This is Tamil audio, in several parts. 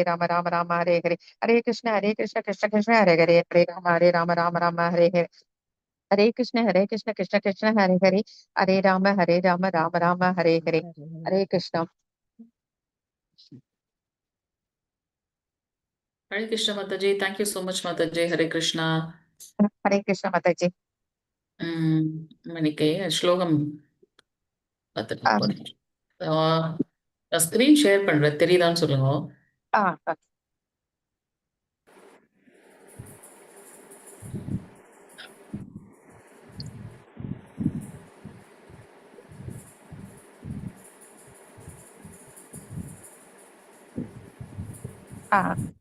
Rama Rama Rama Hare Hare Hare Krishna Krishna Krishna Hare Hare Hare Rama Rama Rama Hare Hare Hare Krishna Krishna Krishna Hare Hare Hare Rama Rama Rama Hare Hare Hare Krishna. Hare Krishna Mataji, thank you so much Mataji. Hare Krishna. Hare Krishna Mataji. மணிக்கே ஸ்லோகம் பார்த்துட்டு ஸ்கிரீன் ஷேர் பண்றேன், தெரியுதான்னு சொல்லுங்க.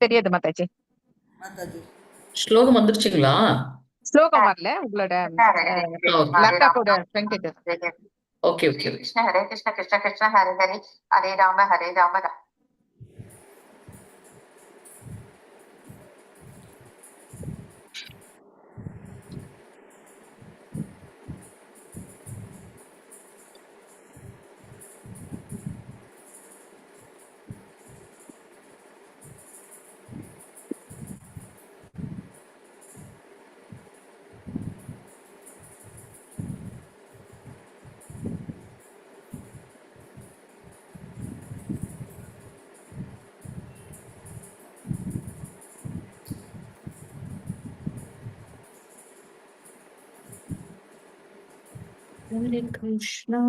தெரியுது மாதாஜி. ஸ்லோகம் வந்துருச்சுங்களா? ஸ்லோகம் வரல, உங்களோட லேப்டாப்போட ஃப்ரண்ட் இது. Okay okay. Krishna Krishna Krishna Hare Hare Hare Rama Hare Krishna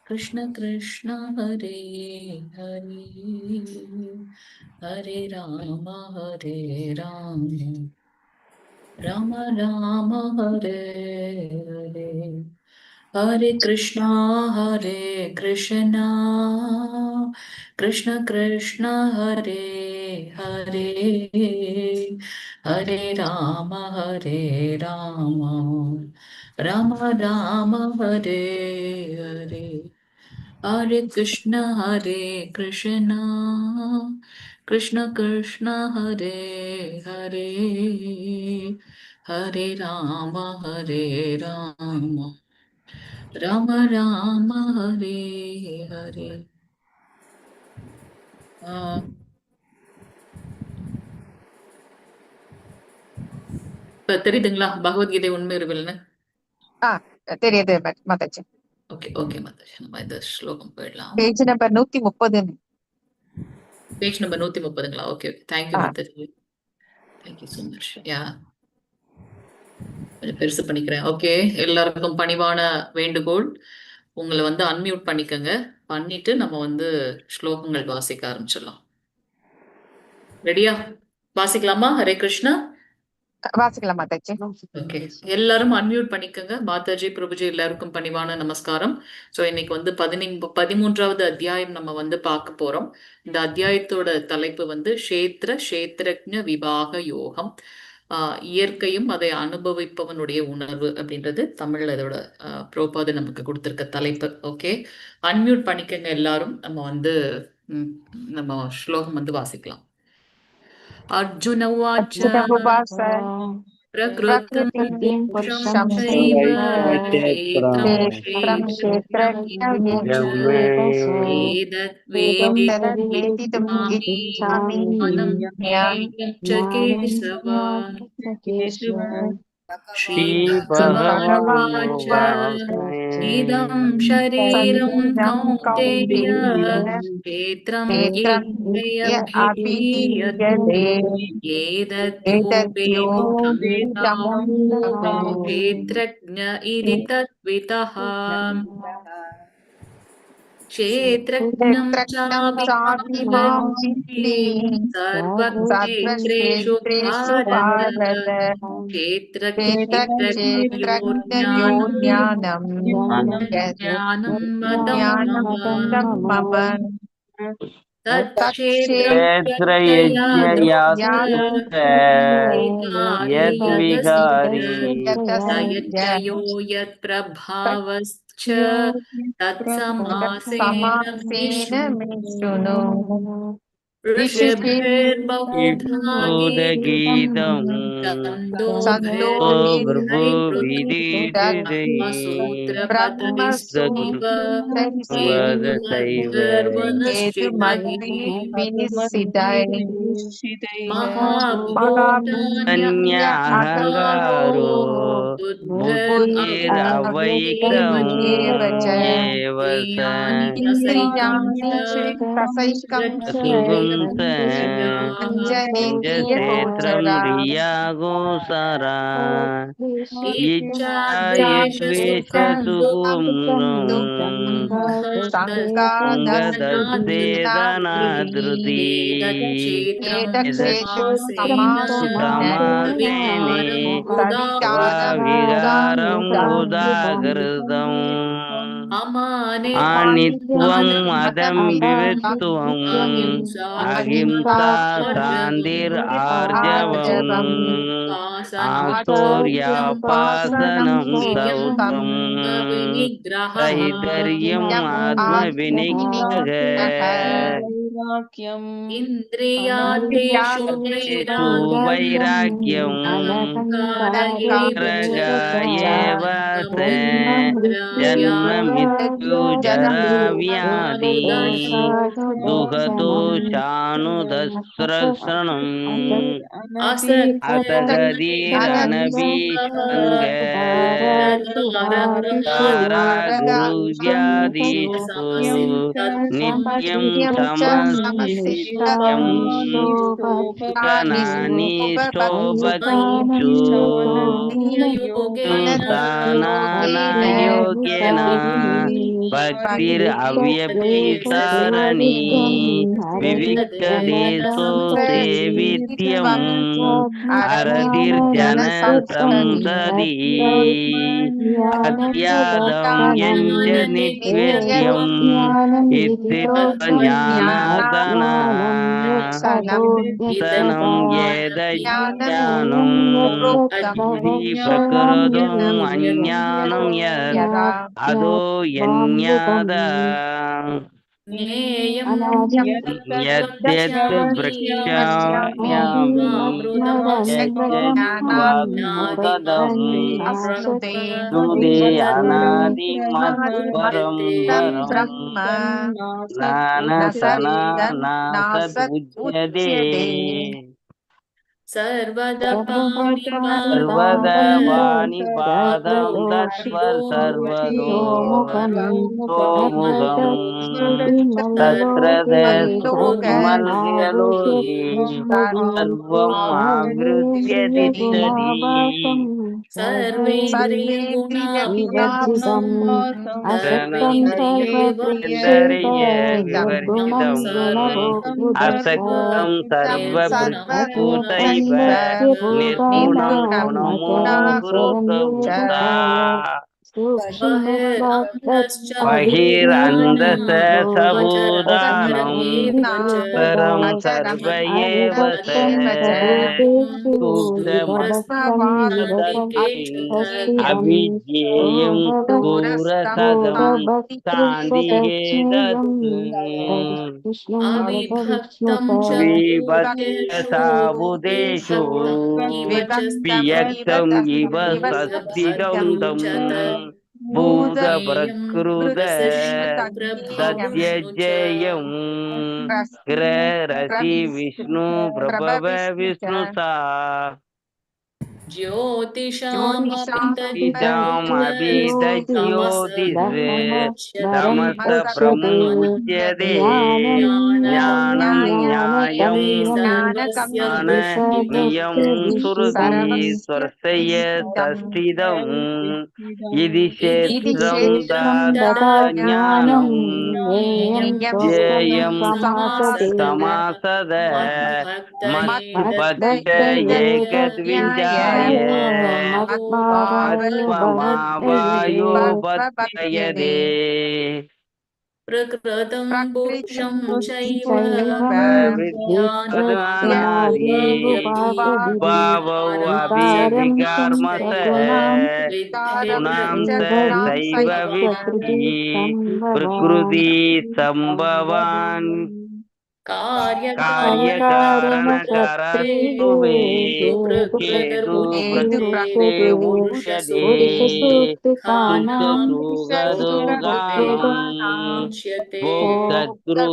Krishna Krishna Hare Hare Hare Rama Rama Rama Hare Hare Hare Krishna Krishna Krishna Hare Hare Hare Rama Rama Rama Hare Hare Hare Krishna Krishna Krishna Hare Hare Hare Rama Rama Rama Hare Hare. தெரியுதுங்களா பகவத்கீதை உண்மை அறிவியல்னு? தெரியுது மாதாஜி. ஓகே ஓகே மாதாஜி, நம்ம இந்த ஸ்லோகம் போயிடலாம். Page number 130. பேஜ் நம்பர் 130ங்களா? Okay okay, thank you Mataji, thank you so much. கொஞ்சம் பெருசு பண்ணிக்கிறேன். ஓகே, எல்லாருக்கும் பணிவான வேண்டுகோள், உங்களை வந்து அன்மியூட் பண்ணிக்கோங்க. பண்ணிட்டு நம்ம ஸ்லோகங்கள் வாசிக்க ஆரம்பிச்சிடலாம். ரெடியா? வாசிக்கலாமா? ஹரே கிருஷ்ணா. வாசிக்கலாம் மாதாஜி. ஓகே, எல்லாரும் அன்மியூட் பண்ணிக்கோங்க. மாதாஜி, பிரபுஜி எல்லாருக்கும் பணிவான நமஸ்காரம். ஸோ இன்னைக்கு 13வது அத்தியாயம் நம்ம பார்க்க போறோம். இந்த அத்தியாயத்தோட தலைப்பு க்ஷேத்ரஜ்ஞ விபாக யோகம், இயற்கையும் அதை அனுபவிப்பவனுடைய உணர்வு அப்படின்றது தமிழ்ல இதோட புரோபாது நமக்கு கொடுத்திருக்க தலைப்பு. ஓகே, அன்மியூட் பண்ணிக்கங்க எல்லாரும். நம்ம ஸ்லோகம் வாசிக்கலாம். அர்ஜுன உவாச்ச பிரகிருதிம் புருஷம் சைவ க்ஷேத்ரம் ஏதத் வேதிதும் இச்சாமி ஞானம் ச கேசவ. ஸ்ரீ பகவானுவாச்ச இதம் ஷரீரம் கௌந்தேய க்ஷேத்ரம் அபிதீயதே ஏதத்யோவேதம் க்ஷேத்ரஜ்ஞ இதி தத்விதः. க்ஷேத்ரஜ்ஞம் சாபி மாம் வித்தி சர்வக்ஷேத்ரேஷு பாரத. க்ஷேத்ரஜ்ஞயோர் ஞானம் மதம் மம. தத்விகாரி யத் பிரபாவஸ்ச தத்சமாசேன மே ஷுணு. ऋषिभिर्बहुधा गीतं छन्दो भृगु विदुषीः सूत्रपदैस्त्वमिव ब्रह्मसूत्रवदसैव हेतुमद्भिर्विनिश्चितैः महाभूतान्यहङ्कारो अन्याहङ्कारो बुद्धिरव्यक्तमेव बुद्धिरव्यक्तमेव च बुद्धिरव्यक्तमेव स इन्द्रियाणि प्रसैकं च इन्द्रियाणि प्रसैकं च असुगं स पञ्चेन्द्रियगोचरा पञ्चक्षेत्रं रियागोचरा इच्छाद्वेषसुखं इच्छायद्वेषसुखं सङ्गदस्येदनादृति सङ्गदस्येदनादृति एतच्छेषु समासेने सविकारमुदाहृतम् विकारं उदागृतम् अमानित्वम् आनित्वम् अदम्भित्वम् अहिंसा शान्तिरार्जवम् आर्जवम् आस्तौर्यापासनं आत्मोपासनं सौत्रम् विनिग्रहः सहितर्यम् आत्मविनिग्रह इन्द्रियार्थेषु तेषु वैराग्यम् वैराग्यम् अनहङ्कार रगायेव स जन्म मृत्यु जरा व्याधि दुःखदोषानुदस्रसृणम् असगतिरनभिसङ्ग कारागुरुव्याधिषु नित्यं समशिष्यम् गणानिष्ठोपकीषु योगेन भक्तिरव्यभिचारणी विविक्तदेशो सेवित्यम् अरतिर्जन संसदि अत्यादं यञ्च नित्यम् इत्थज्ञानादना सनं यदज्ञानम् इति प्रकृतम् अज्ञानं यत् अदो यज्ञाद यद्यत् वक्ष्यामि यज्जनित्वात्मतदम् नुदे अनादिमत्परं परम् नानसनानासदुच्यते सर्वदा पाणिपादं सर्वदा वाणिपादं सर्वतोमुखं तत्र सुमल्यलोके सर्वम् आवृत्य तिष्ठति सर्वेन्द्रियगुणाभासं सर्वेन्द्रिय विवर्जितम् असक्तं सर्वभूतैव निर्गुणं गुणमोहृतभूता बहिरन्धः सबूदानं परं सर्व एव स सूक्ष्ममस्ति अविज्ञेयं दूरसदं शान्तिहेतत् अविभक्तं च विभक्तसाबुदेषु वियक्तं इव सस्थितं तं भूतप्रकृत भूतप्रकृत दत्यजेयं ग्ररसि विष्णु प्रभव विष्णु सा तमस ब्रह्मोच्यते ज्ञानं न्यायं ज्ञाननियं सुहृदि स्वर्शय सस्थितम् इति क्षेत्रं दत्त ज्ञानं ज्ञेयं समासद मद्भक्त एकद्विजाय मत्त्वमावायो बध्ययदे प्रकृतं पुरुषं चैव भावो अभिविकार्मस गुणां सैव विद्धि प्रकृति संभवान् कार्यकारणकर्तृत्वे केतु प्रकृते उच्यते तुच्छ्रुतसुगदो गामी भोक्तृ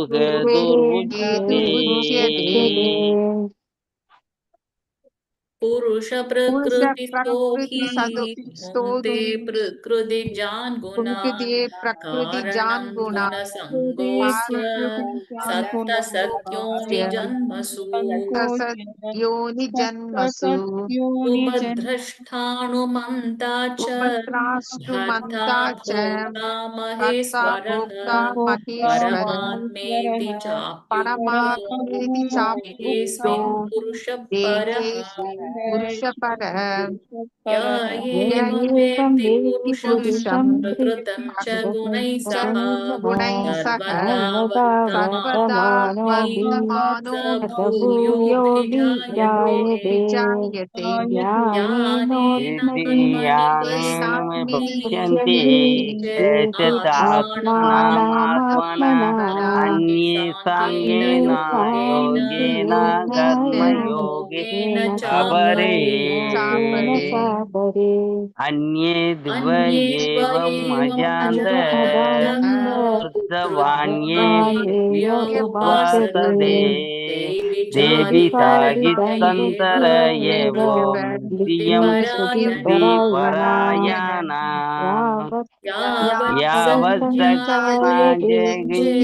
दुर्मुच्यते पुरुष प्रकृतिस्थो हि भुङ्क्ते प्रकृतिजान् गुणान् गुणसङ्गोऽस्य सत्तसत्योनिजन्मसु उपद्रष्टानुमन्ता च भर्ता भोक्ता महेश्वरः परमात्मेति चाप्युक्तो देहेऽस्मिन् पुरुषः परः य एवं वेत्ति पुरुषं प्रकृतं च गुणैः सह सर्वदा वर्तमानोऽपि स भूयोऽभिजायते यानेन पश्यन्ति आत्मानमात्मनः अन्ये साङ्गेन योगेन कर्मयोगे अपरे अन्ये द्वयेवम् अजान्तर्वाण्ये देवी सागित्सन्तर एवं द्वितीयं परायणा यावत्सक्ष्माजगच्छति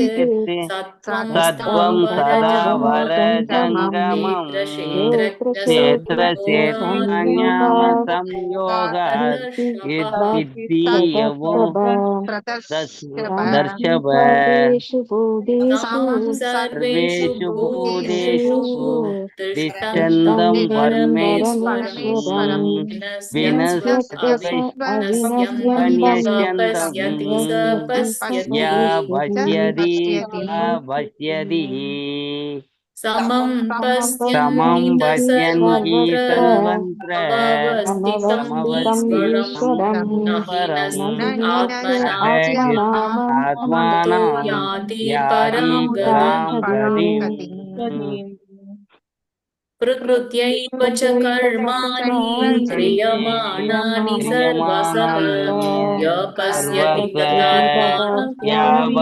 सत्त्वं सदा वरजङ्गमं क्षेत्रक्षेत्रज्ञानसंयोगात् इत्येवं दर्शव सर्वेषु भूतेषु तिष्ठन्तं परमेश्वरं विनश्यन्तं या पश्यति सा पश्यति समं समं पश्यन्ति सर्वत्र समवस्थितमीश्वरं न आत्मानं याति परां गतिम् प्रकृत्यैव च कर्माणि क्रियमाणानि सर्वशः य पश्यति तदात्मानं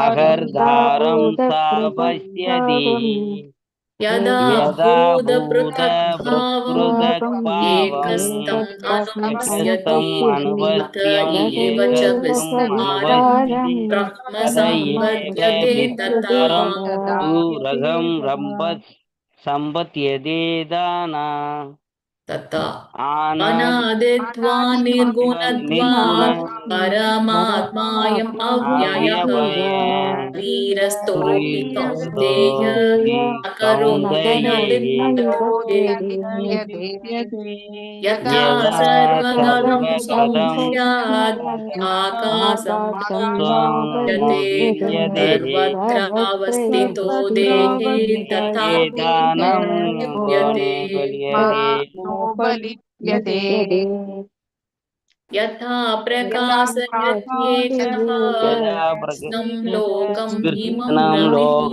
अहर्धारं सा पश्यति यदा भूतपृथग्भावम् एकस्तम् अनुपश्यति अत एव च विस्तारम् ब्रह्म सम्पद्यते तथा सम्पद्यते दाना तथा अनादित्वा निर्गुणत्वा परमात्मायम् अव्ययः वीरस्तोऽपि कौन्तेय न करोति न लिप्यते यथा सर्वगतं स्यात् आकाशमावृत्यते सर्वत्रावस्थितो देहे तथा लिप्यते यथा प्रकाशयत्येकः कृष्णं लोकम् इमं रविः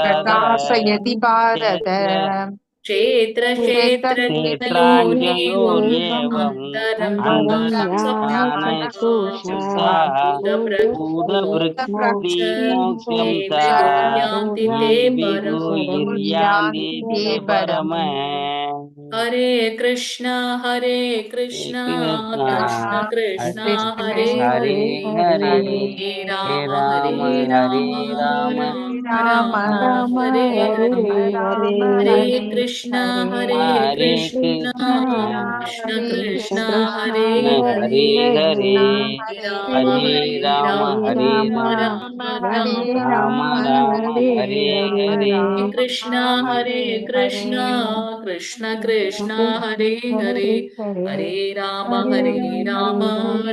प्रकाशयति भारत क्षेत्रक्षेत्रज्ञयोरेवम् यान्ति ते परम् हरे कृष्ण कृष्ण कृष्ण हरे हरे हरे राम राम हरे हरे कृष्ण कृष्ण कृष्ण हरे हरे राम हरे हरे कृष्ण कृष्ण कृष्ण हरे हरे राम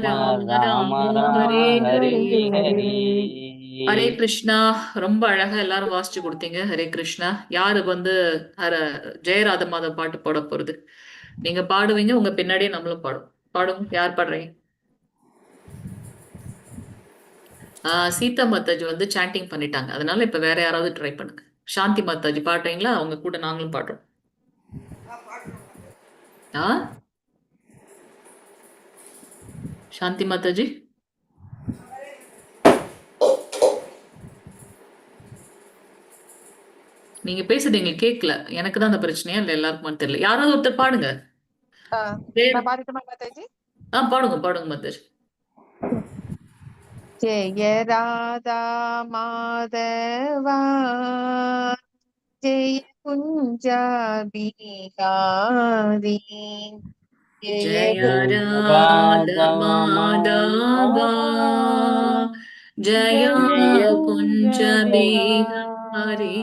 राम हरे हरे ஹரே கிருஷ்ணா. ரொம்ப அழகா எல்லாரும் வாசிச்சு கொடுத்தீங்க. ஹரே கிருஷ்ணா. யாரு வந்து ஹர ஜெயராத மாதவ் பாட்டு பாட போறது? நீங்க பாடுவீங்க, உங்க பின்னாடியே நம்மளும் பாடும். பாடுங்க. யார் பாடுறீங்க? சீதா மாதாஜி வந்து சாண்டிங் பண்ணிட்டாங்க. அதனால இப்ப வேற யாராவது ட்ரை பண்ணுங்க. சாந்தி மாதாஜி பாடுறீங்களா? அவங்க கூட நாங்களும் பாடுறோம். ஆ சாந்தி மாதாஜி, நீங்க பேசுறது எங்களுக்கு கேட்கல. எனக்கு தான் அந்த பிரச்சனையா இல்ல எல்லாருக்குமான்னு தெரியல. யாராவது ஒருத்தர் பாடுங்க. मैं பாடட்டுமா மாதாஜி? பாடுங்க பாடுங்க மாதாஜி. ஜெய ராதா மாதவா ஜெய குஞ்சா பிகாரி ஜெய ஜய ராத ராதா மாதவா ஜய ஜெய குஞ்ச பிகாரி பிஹாரி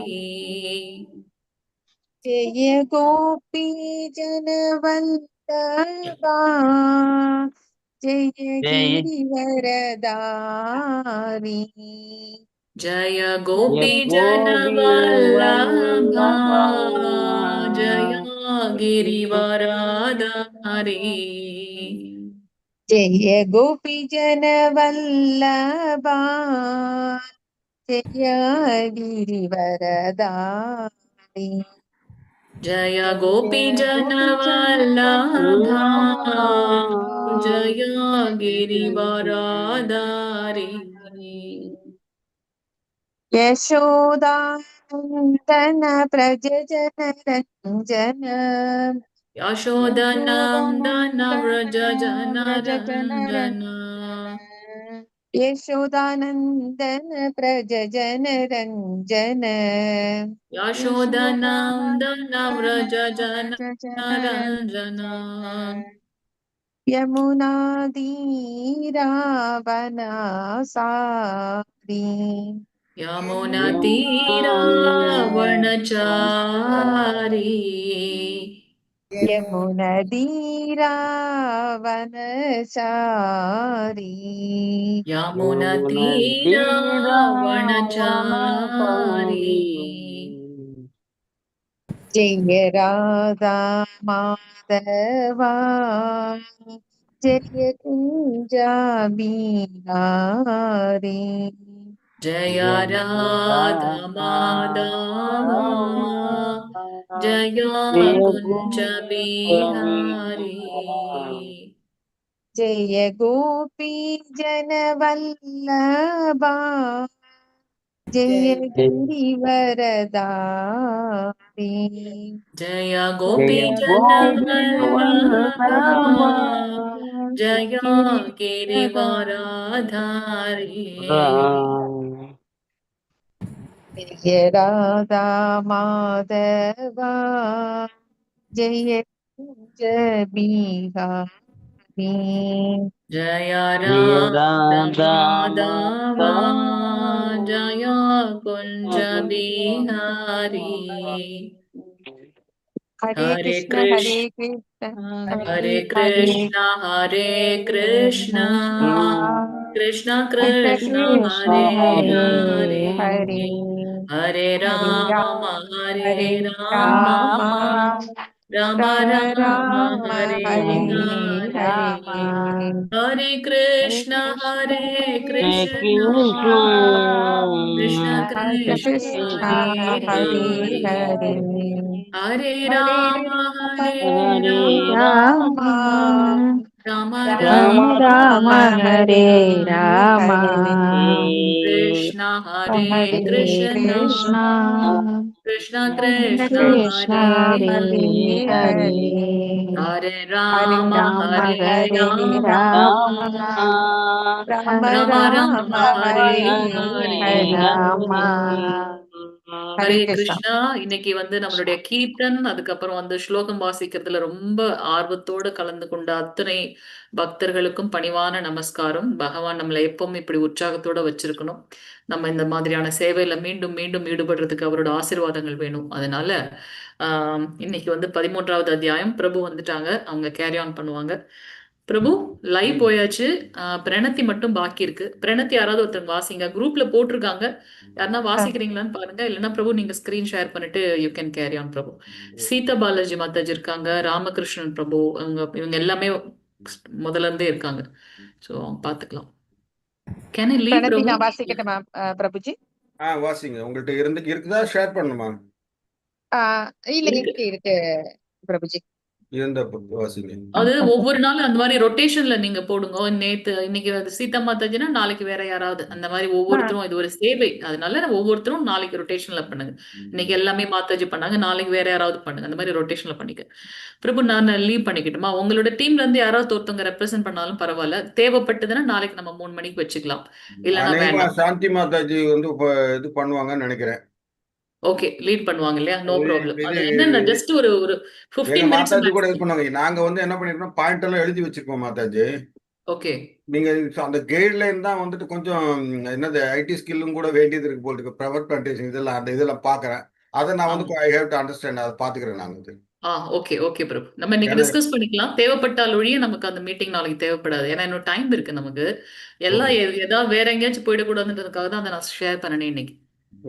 जय गोपी जनवल्लभा जय ஜெய गिरिवरदारी जय गोपी जन கோபி वल्लभा வல்லபா जय गिरिवरधारी जय गोपी जनवल्लभा जय गिरिवरदारी जय जय गोपी जन गोपी वल्लभा जय जनवल्लभा गिरिवरधारी यशोदानन्दन व्रज जनरञ्जन यशोदनन्दन व्रज यशोदानन्दन व्रज जनरञ्जन जनरञ्जन यशोदानन्दन व्रज जनरञ्जन यशोदनन्दन व्रज यशोदानन्दन व्रज जनरञ्जन यमुनादीरावनसारी यमुनतीरावणचारी यमुनदीरावनचारी यमुनतीरावणचारी जय राधा माधवा जय कुंजा बिहारी जय राधा माधवा जय कुञ्ज बिहारी जय गोपी जनवल्लभा जय गिरिवरदारी जय गोपी जन वल्लभा जय गिरिवरधारी जय राधा माधवा जय कुंज बिहारी जय राधा माधवा जय कुञ्ज बिहारी हरे हरे कृष्ण हरे कृष्ण हरे कृष्ण कृष्ण कृष्ण हरे हरे हरे हरे राम हरे राम राम राम राम हरे हरे हरे कृष्ण कृष्ण कृष्ण कृष्ण हरे हरे हरे हरे राम हरे राम राम राम हरे राम कृष्ण हरे कृष्ण कृष्ण कृष्ण कृष्ण हरे हरे हरे हरे हरे हरे राम राम राम राम राम राम राम हरे हरे राम ஹரே हरे कृष्ण கிருஷ்ணா. இன்னைக்கு வந்து நம்மளுடைய கீர்த்தன், அதுக்கப்புறம் வந்து ஸ்லோகம் வாசிக்கிறதுல ரொம்ப ஆர்வத்தோடு கலந்து கொண்ட அத்தனை பக்தர்களுக்கும் பணிவான நமஸ்காரம். பகவான் நம்மளை எப்பவும் இப்படி உற்சாகத்தோட வச்சிருக்கணும். நம்ம இந்த மாதிரியான சேவையில மீண்டும் மீண்டும் ஈடுபடுறதுக்கு அவரோட ஆசீர்வாதங்கள் வேணும். அதனால இன்னைக்கு வந்து 13வது அத்தியாயம் பிரபு வந்துட்டாங்க. அவங்க கேரி ஆன் பண்ணுவாங்க. பிரபு லைவ் போயாச்சு. பிரணத்தி மட்டும் பாக்கி இருக்கு. பிரணத்தி யாராவது ஒருத்தங்க வாசிங்க. குரூப்ல போட்டிருக்காங்க. யாருன்னா வாசிக்கிறீங்களான்னு பாருங்க. இல்லைன்னா பிரபு நீங்க ஸ்கிரீன் ஷேர் பண்ணிட்டு யூ கேன் கேரி ஆன் பிரபு. சீதா பாலாஜி மாதாஜி இருக்காங்க. ராமகிருஷ்ணன் பிரபு இவங்க எல்லாமே முதல்ல இருந்தே இருக்காங்க. ஸோ பாத்துக்கலாம். கேன் ஐ லீவ் பிரணத்தி பிரபு? நான் வாசிக்கட்டுமா பிரபுஜி? வாசிங்க. உங்கள்ட்ட இருக்குதா ஷேர் பண்ணுமா? இல்ல இருக்கு. இருக்கு பிரபுஜி. இருந்த வாசிங்க. அது ஒவ்வொரு நாளும் அந்த மாதிரி ரொட்டேஷன்ல நீங்க போடுங்க. இன்னைக்கு அது சீதா மாதாஜினா நாளைக்கு வேற யாராவது அந்த மாதிரி ஒவ்வொருத்தரும் இது ஒரு சேவை. அதனால ஒவ்வொருத்தரும் நாளைக்கு ரொட்டேஷன்ல பண்ணுங்க. இன்னைக்கு எல்லாமே மாதாஜி பண்ணாங்க, நாளைக்கு வேற யாராவது பண்ணுங்க. அந்த மாதிரி ரொட்டேஷன்ல பண்ணிக்க. பிரபு நான் லீவ் பண்ணிக்கிட்டுமா? உங்களோட டீம்ல இருந்து யாராவது ஒருத்தவங்க ரெப்ரசென்ட் பண்ணாலும் பரவாயில்ல. தேவைப்பட்டதுன்னா நாளைக்கு நம்ம 3 மணிக்கு வச்சுக்கலாம். இல்லைன்னா அநேகமா வேண்டாம். சாந்தி மாதாஜி வந்து இது பண்ணுவாங்கன்னு நினைக்கிறேன். ஓகே, லீட் பண்ணுவாங்க இல்லையா? No problem. இது அது என்னன்னா ஜஸ்ட் ஒரு ஒரு எங்க 15 மினிட்ஸ் மாதாஜி கூட இது பண்ணுவாங்க. நாங்க வந்து என்ன பண்ணிருக்கோம், பாயிண்ட் எல்லாம் எழுதி வச்சிருக்கோம் மாதாஜி. ஓகே. நீங்க அந்த கைட்லைன் தான் வந்துட்டு கொஞ்சம் என்னது ஐடி ஸ்கில்லும் கூட வேண்டியது இருக்கு போல் இருக்கு. ப்ரவர் பிளான்டேஷன் இதெல்லாம் அந்த இதெல்லாம் பாக்குறேன். அதை நான் வந்து ஐ ஹேவ் டு அண்டர்ஸ்டாண்ட். அதை பாத்துக்கிறேன் நான் வந்து. ஓகே ஓகே பிரபு. நம்ம இன்னைக்கு ஏன்னா டிஸ்கஸ் பண்ணிக்கலாம். தேவைப்பட்டால் ஒழிய நமக்கு அந்த மீட்டிங் நாளைக்கு தேவைப்படாது. ஏன்னா இன்னும் டைம் இருக்கு நமக்கு. எல்லாம் ஏதாவது வேற எங்கேயாச்சும் போயிடக்கூடாதுன்றதுக்காக தான் அதை நான் ஷேர் பண்ணனேன் இன்னைக்கு.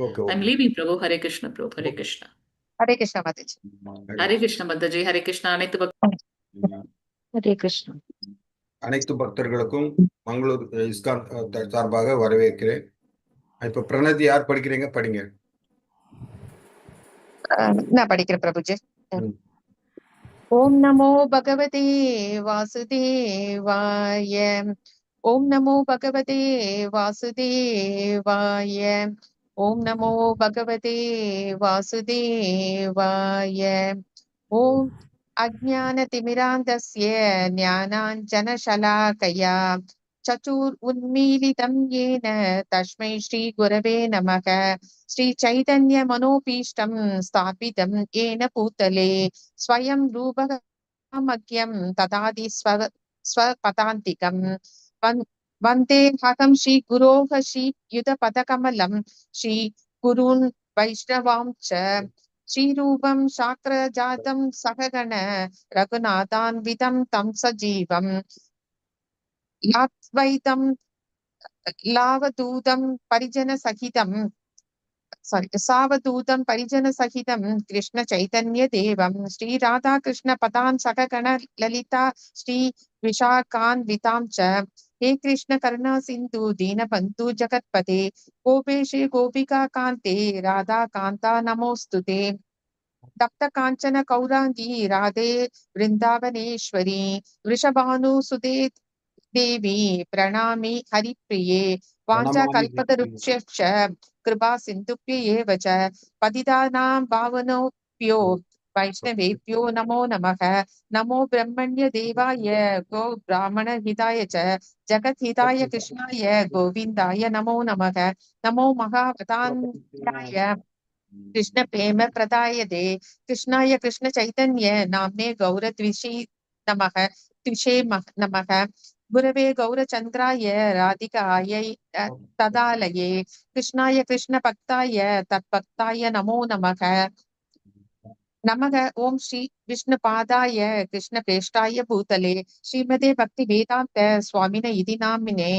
ஓகே ஐ எம் லீவிங் பிரபு. ஹரே கிருஷ்ணா பிரபு. ஹரே கிருஷ்ணா. ஹரே கிருஷ்ணா மாதாஜி. ஹரே கிருஷ்ணா மாதாஜி. ஹரே கிருஷ்ணா. ஹரே கிருஷ்ணா. அனைத்து பக்தர்களுக்கும் மங்களூர் இஸ்கான் சார்பாக வரவேற்கிறேன். இப்ப பிரணதி யார் படிக்கிறீங்க? படிங்க. நான் படிக்கிறேன் பிரபுஜி. ம். ஓம் நமோ பகவதே வாசுதேவாய. ஓம் நமோ பகவதே வாசுதேவாய. ஓம் நமோ பகவதே வாசுதேவாய. ஓம் अज्ञानतिमिरान्धस्य ज्ञानाञ्जनशलाकया चतुर्उन्मीलितं येन तस्मै श्रीगुरवे नमः। श्रीचैतन्यमनोभीष्टं स्थापितं येन भूतले स्वयं रूपमग्यं ददाति स्वपदान्तिकम्। वन्देऽहं श्रीगुरोः श्रीयुतपदकमलं श्रीगुरून् वैष्णवांश्च श्रीरूपं शाक्रजातं सहगण रघुनाथान्वितं तं सजीवं लाद्वैतं लावधूतं परिजनसहितं सावधूतं परिजनसहितं कृष्ण चैतन्य देवं श्रीराधाकृष्ण पदान् सकगण ललिता श्री विशाखान्वितां च। हे कृष्ण करुणा सिन्धु दीनबन्धु जगत्पते गोपेश गोपिका कान्ते राधा कान्ता नमोऽस्तुते। तप्त कांचन कौरांगी राधे वृंदावनेश्वरी वृषभानुसुते देवी प्रणामि हरिप्रिये। वाञ्छा कल्पतरुभ्यश्च कृपा सिन्धुभ्य एव च पतितानां पावनेभ्यो वैष्णवेभ्यो नमो नमः। नमो ब्रह्मण्य देवाय गो ब्राह्मण हिताय च जगद्हिताय कृष्णाय गोविन्दाय नमो नमः। नमो महावतान्याय कृष्ण प्रेम प्रदायते कृष्णाय कृष्ण चैतन्य नाम्ने गौरद्विषे नमः। द्विषे नमः। गुरवे गौरचन्द्राय राधिकायै तदालये कृष्णाय कृष्ण भक्ताय तद्भक्ताय नमो नमः। नमः ओम श्री विष्णुपादाय कृष्ण प्रेष्ठाय भूतले श्रीमते भक्ति वेदांत स्वामिने इति नामिने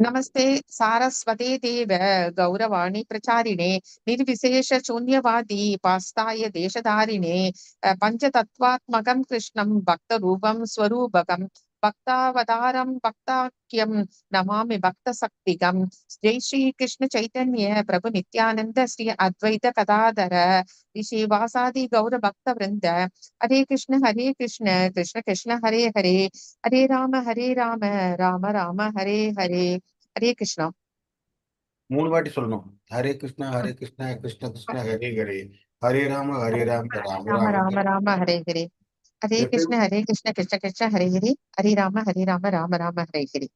नमस्ते सारस्वते देव गौरवाणी प्रचारिणे निर्विशेष शून्यवादी पास्ताय देशधारिणे पंचतत्वात्मकं कृष्णं भक्तरूपं स्वरूपकं भक्तावतारं भक्ताख्यं नमामि भक्तशक्तिकं। जय श्री कृष्ण चैतन्य प्रभु नित्यानंद श्री अद्वैत कदाधर श्रीवासादि गौर भक्त वृंद। हरे कृष्ण कृष्ण कृष्ण हरे हरे हरे राम राम राम हरे हरे। हरे कृष्णा 3 வாட்டி சொல்லணும். ஹரே கிருஷ்ணா கிருஷ்ண கிருஷ்ண ஹரே ஹரே, ஹரே ராம ராம ராம राम ராம राम राम हरे हरे। हरे कृष्ण कृष्ण कृष्ण हरे हरे हरे राम राम राम हरे हरे।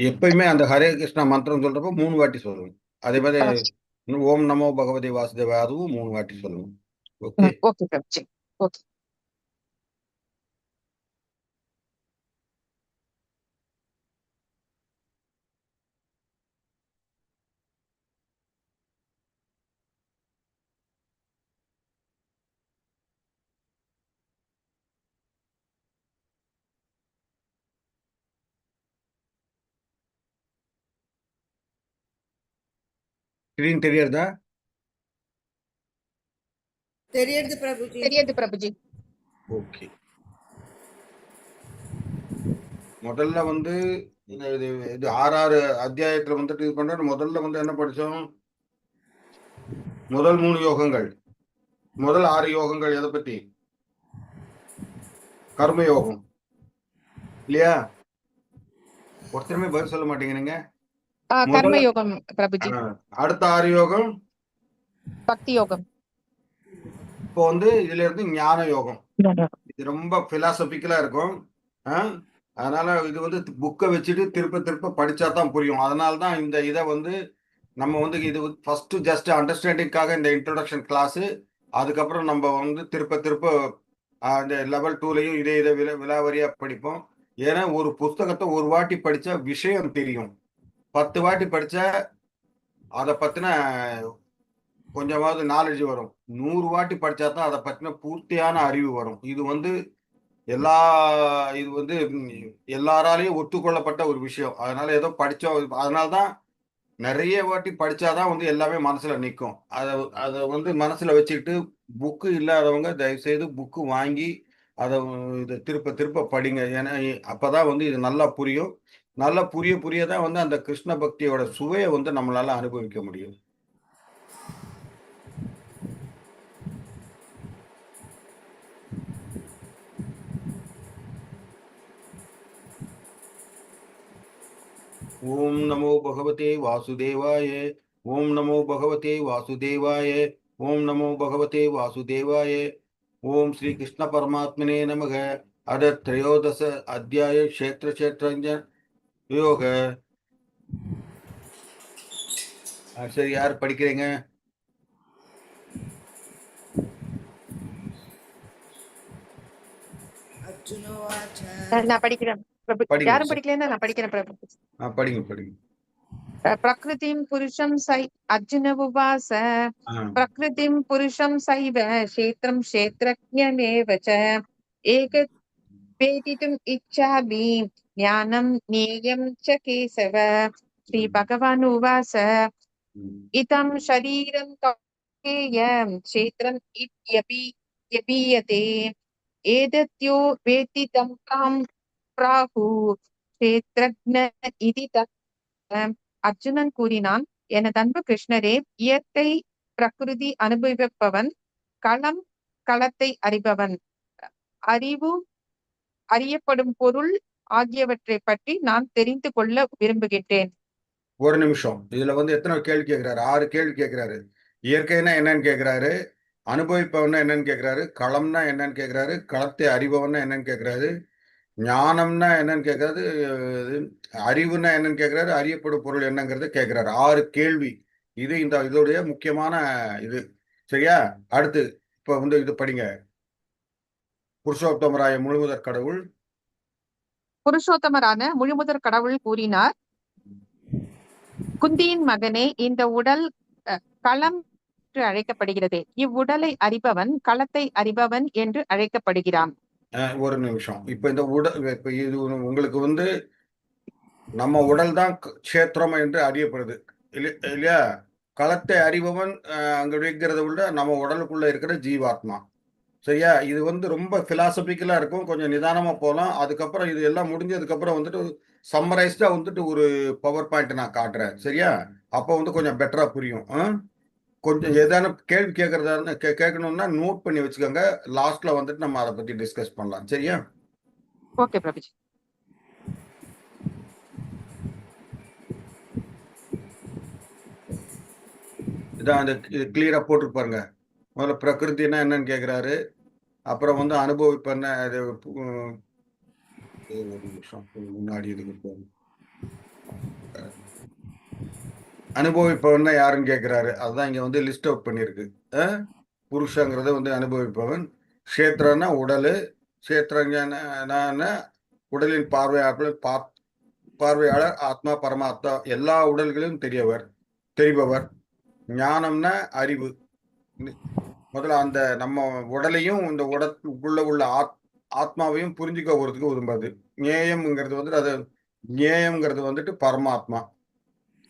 எப்பயுமே அந்த ஹரே கிருஷ்ணா மந்திரம் சொல்றப்ப 3 வாட்டி சொல்லணும். அதே மாதிரி ஓம் நமோ பகவதே வாசுதேவ அதுவும் 3 வாட்டி சொல்லணும். ஓகே. ओके प्रभु जी। ओके। ஸ்க்ரீன் தெரியறதா? தெரியுது பிரபுஜி. தெரியுது பிரபுஜி. ஓகே. முதல்ல வந்து இது 6 அத்தியாயத்துல வந்துட்டு இது பண்ற முதல்ல வந்து என்ன படிச்சோம்? முதல் 3 யோகங்கள், முதல் 6 யோகங்கள் எதை பத்தி? கர்ம யோகம் இல்லையா? ஒருத்தருமே பதில் சொல்ல மாட்டேங்கிறீங்க. கர்ம யோகம் பிரபுஜி. அடுத்த 6 யோகம் பக்தி யோகம். இப்போ வந்து இதுல இருந்து ஞான யோகம். இது ரொம்ப பிலாசபிக்கலா இருக்கும். அதனால இது வந்து புக்கை வச்சுட்டு திருப்ப படிச்சா தான் புரியும். அதனால தான் இந்த இதை வந்து நம்ம வந்து இது ஃபர்ஸ்ட் ஜஸ்ட் அண்டர்ஸ்டாண்டிங்காக இந்த இன்ட்ரோடக்ஷன் கிளாஸ். அதுக்கப்புறம் நம்ம வந்து திருப்ப இந்த லெவல் 2லையும் இதை விலாவரியா படிப்போம். ஏன்னா ஒரு புஸ்தகத்தை ஒரு வாட்டி படிச்சா விஷயம் தெரியும். 10 வாட்டி படிச்சா அதை பத்தின கொஞ்சமாவது நாலேஜ் வரும். 100 வாட்டி படிச்சா தான் அதை பத்தின பூர்த்தியான அறிவு வரும். இது வந்து எல்லாராலையும் ஒத்துக்கொள்ளப்பட்ட ஒரு விஷயம். அதனால ஏதோ படிச்சோம், அதனால்தான் நிறைய வாட்டி படிச்சாதான் வந்து எல்லாமே மனசுல நிற்கும். அதை வந்து மனசுல வச்சுக்கிட்டு புக்கு இல்லாதவங்க தயவு செய்து புக்கு வாங்கி அதை இதை திருப்ப படிங்க. ஏன்னா அப்பதான் வந்து இது நல்லா புரியும். நல்லா புரியதான் வந்து அந்த கிருஷ்ண பக்தியோட சுவையை வந்து நம்மளால அனுபவிக்க முடியும். ஓம் நமோ பகவதே வாசுதேவாய. ஓம் நமோ பகவதே வாசுதேவாய. ஓம் நமோ பகவதே வாசுதேவாய. ஓம் ஸ்ரீ கிருஷ்ண பரமாத்மனே நமக. அத 13 அத்தியாய க்ஷேத்ரஞ்ச யோக. சரி, யார் படிக்கிறீங்க? நான் படிக்கிறேன் பிரபு. யாரும் படிக்கலன்னா நான் படிக்கிறேன் பிரபு. படிங்க. பிரகிருதிம் புருஷம் சை அர்ஜுன உவாச. பிரகிருதிம் புருஷம் சைவ க்ஷேத்ரம் க்ஷேத்ரஜ்ஞமேவ ச ஏக வேதிதும் இச்சாமி ஞானம் ஞேயம் ச கேசவ. ஸ்ரீ பகவான் உவாச இதம் ஷரீரம் கௌந்தேயம் க்ஷேத்ரம் இத்யபீயதே ஏதத்யோ வேத்தி தம் காம் பிராஹு க்ஷேத்ரஜ்ஞ இதி தத். அர்ஜுனன் கூறினான், எனது அன்பு கிருஷ்ணரே, இயற்கை பிரகிருதி அனுபவிப்பவன், களத்தை அறிபவன், அறியப்படும் பொருள் ஆகியவற்றை பற்றி நான் தெரிந்து கொள்ள விரும்புகின்றேன். ஒரு நிமிஷம். இதுல வந்து எத்தனை கேள்வி கேட்கிறாரு? 6 கேள்வி கேட்கிறாரு. இயற்கைனா என்னன்னு கேட்கிறாரு, அனுபவிப்பவன்னா என்னன்னு கேட்கிறாரு, களம்னா என்னன்னு கேட்கிறாரு, களத்தை அறிபவன்னா என்னன்னு கேட்கிறாரு, ஞானம்னா என்னன்னு கேட்கறாரு, அறிவுன்னா என்னன்னு கேட்கறாரு, அறியப்படும் பொருள் என்னங்கிறத கேட்கிறாரு. 6 கேள்வி. இது இதோடைய முக்கியமான இது. சரியா? அடுத்து இப்ப வந்து இது படிங்க. புருஷோத்தமராய முழுமுதற் கடவுள். புருஷோத்தமரான முழுமுதற் கடவுள் கூறினார், குந்தியின் மகனே, இந்த உடல் களம் என்று அழைக்கப்படுகிறது. இவ்வுடலை அறிபவன் களத்தை அறிபவன் என்று அழைக்கப்படுகிறான். ஒரு நிமிஷம். இப்ப இந்த உடல், இப்ப இது உங்களுக்கு வந்து நம்ம உடல் தான் க்ஷேத்திரம் என்று அறியப்படுது இல்லையா? களத்தை அறிபவன் அங்க இருக்கிறத விட நம்ம உடலுக்குள்ள இருக்கிற ஜீவாத்மா. சரியா? இது வந்து ரொம்ப பிலாசபிக்கலா இருக்கும். கொஞ்சம் நிதானமா போகலாம். அதுக்கப்புறம் இது எல்லாம் முடிஞ்சதுக்கப்புறம் வந்துட்டு சம்மரைஸ்டா வந்துட்டு ஒரு பவர் பாயிண்ட் நான் காட்டுறேன். சரியா? அப்போ வந்து கொஞ்சம் பெட்டரா புரியும். கொஞ்சம் ஏதான கேள்வி கேட்கறதா இருந்தா கேட்கணும்னா நோட் பண்ணி வச்சுக்கோங்க. லாஸ்ட்ல வந்துட்டு நம்ம அதை பத்தி டிஸ்கஸ் பண்ணலாம். சரியா? ஓகே பிரபுஜி. இதான் அந்த கிளியரா போட்டு பாருங்க. முதல்ல பிரகிருத்தினா என்னன்னு கேட்கிறாரு. அப்புறம் வந்து அனுபவிப்பண்ண அது ஒரு நிமிஷம் முன்னாடி இதுக்கு அனுபவிப்பவன் யாருன்னு கேட்கிறாரு. அதுதான் இங்க வந்து லிஸ்ட் அவுட் பண்ணிருக்கு. புருஷங்கிறத வந்து அனுபவிப்பவன். க்ஷேத்திரன்னா உடல். க்ஷேத்திரஞான உடலின் பார்வையாளர். ஆத்மா பரமாத்மா எல்லா உடல்களையும் தெரிபவர். ஞானம்னா அறிவு. முதல்ல அந்த நம்ம உடலையும் இந்த உடலுக்குள்ள உள்ள ஆத்மாவையும் புரிஞ்சுக்க போறதுக்கு உதவுது. ஞேயம்ங்கிறது வந்துட்டு அது ஞேயம்ங்கிறது வந்துட்டு பரமாத்மா.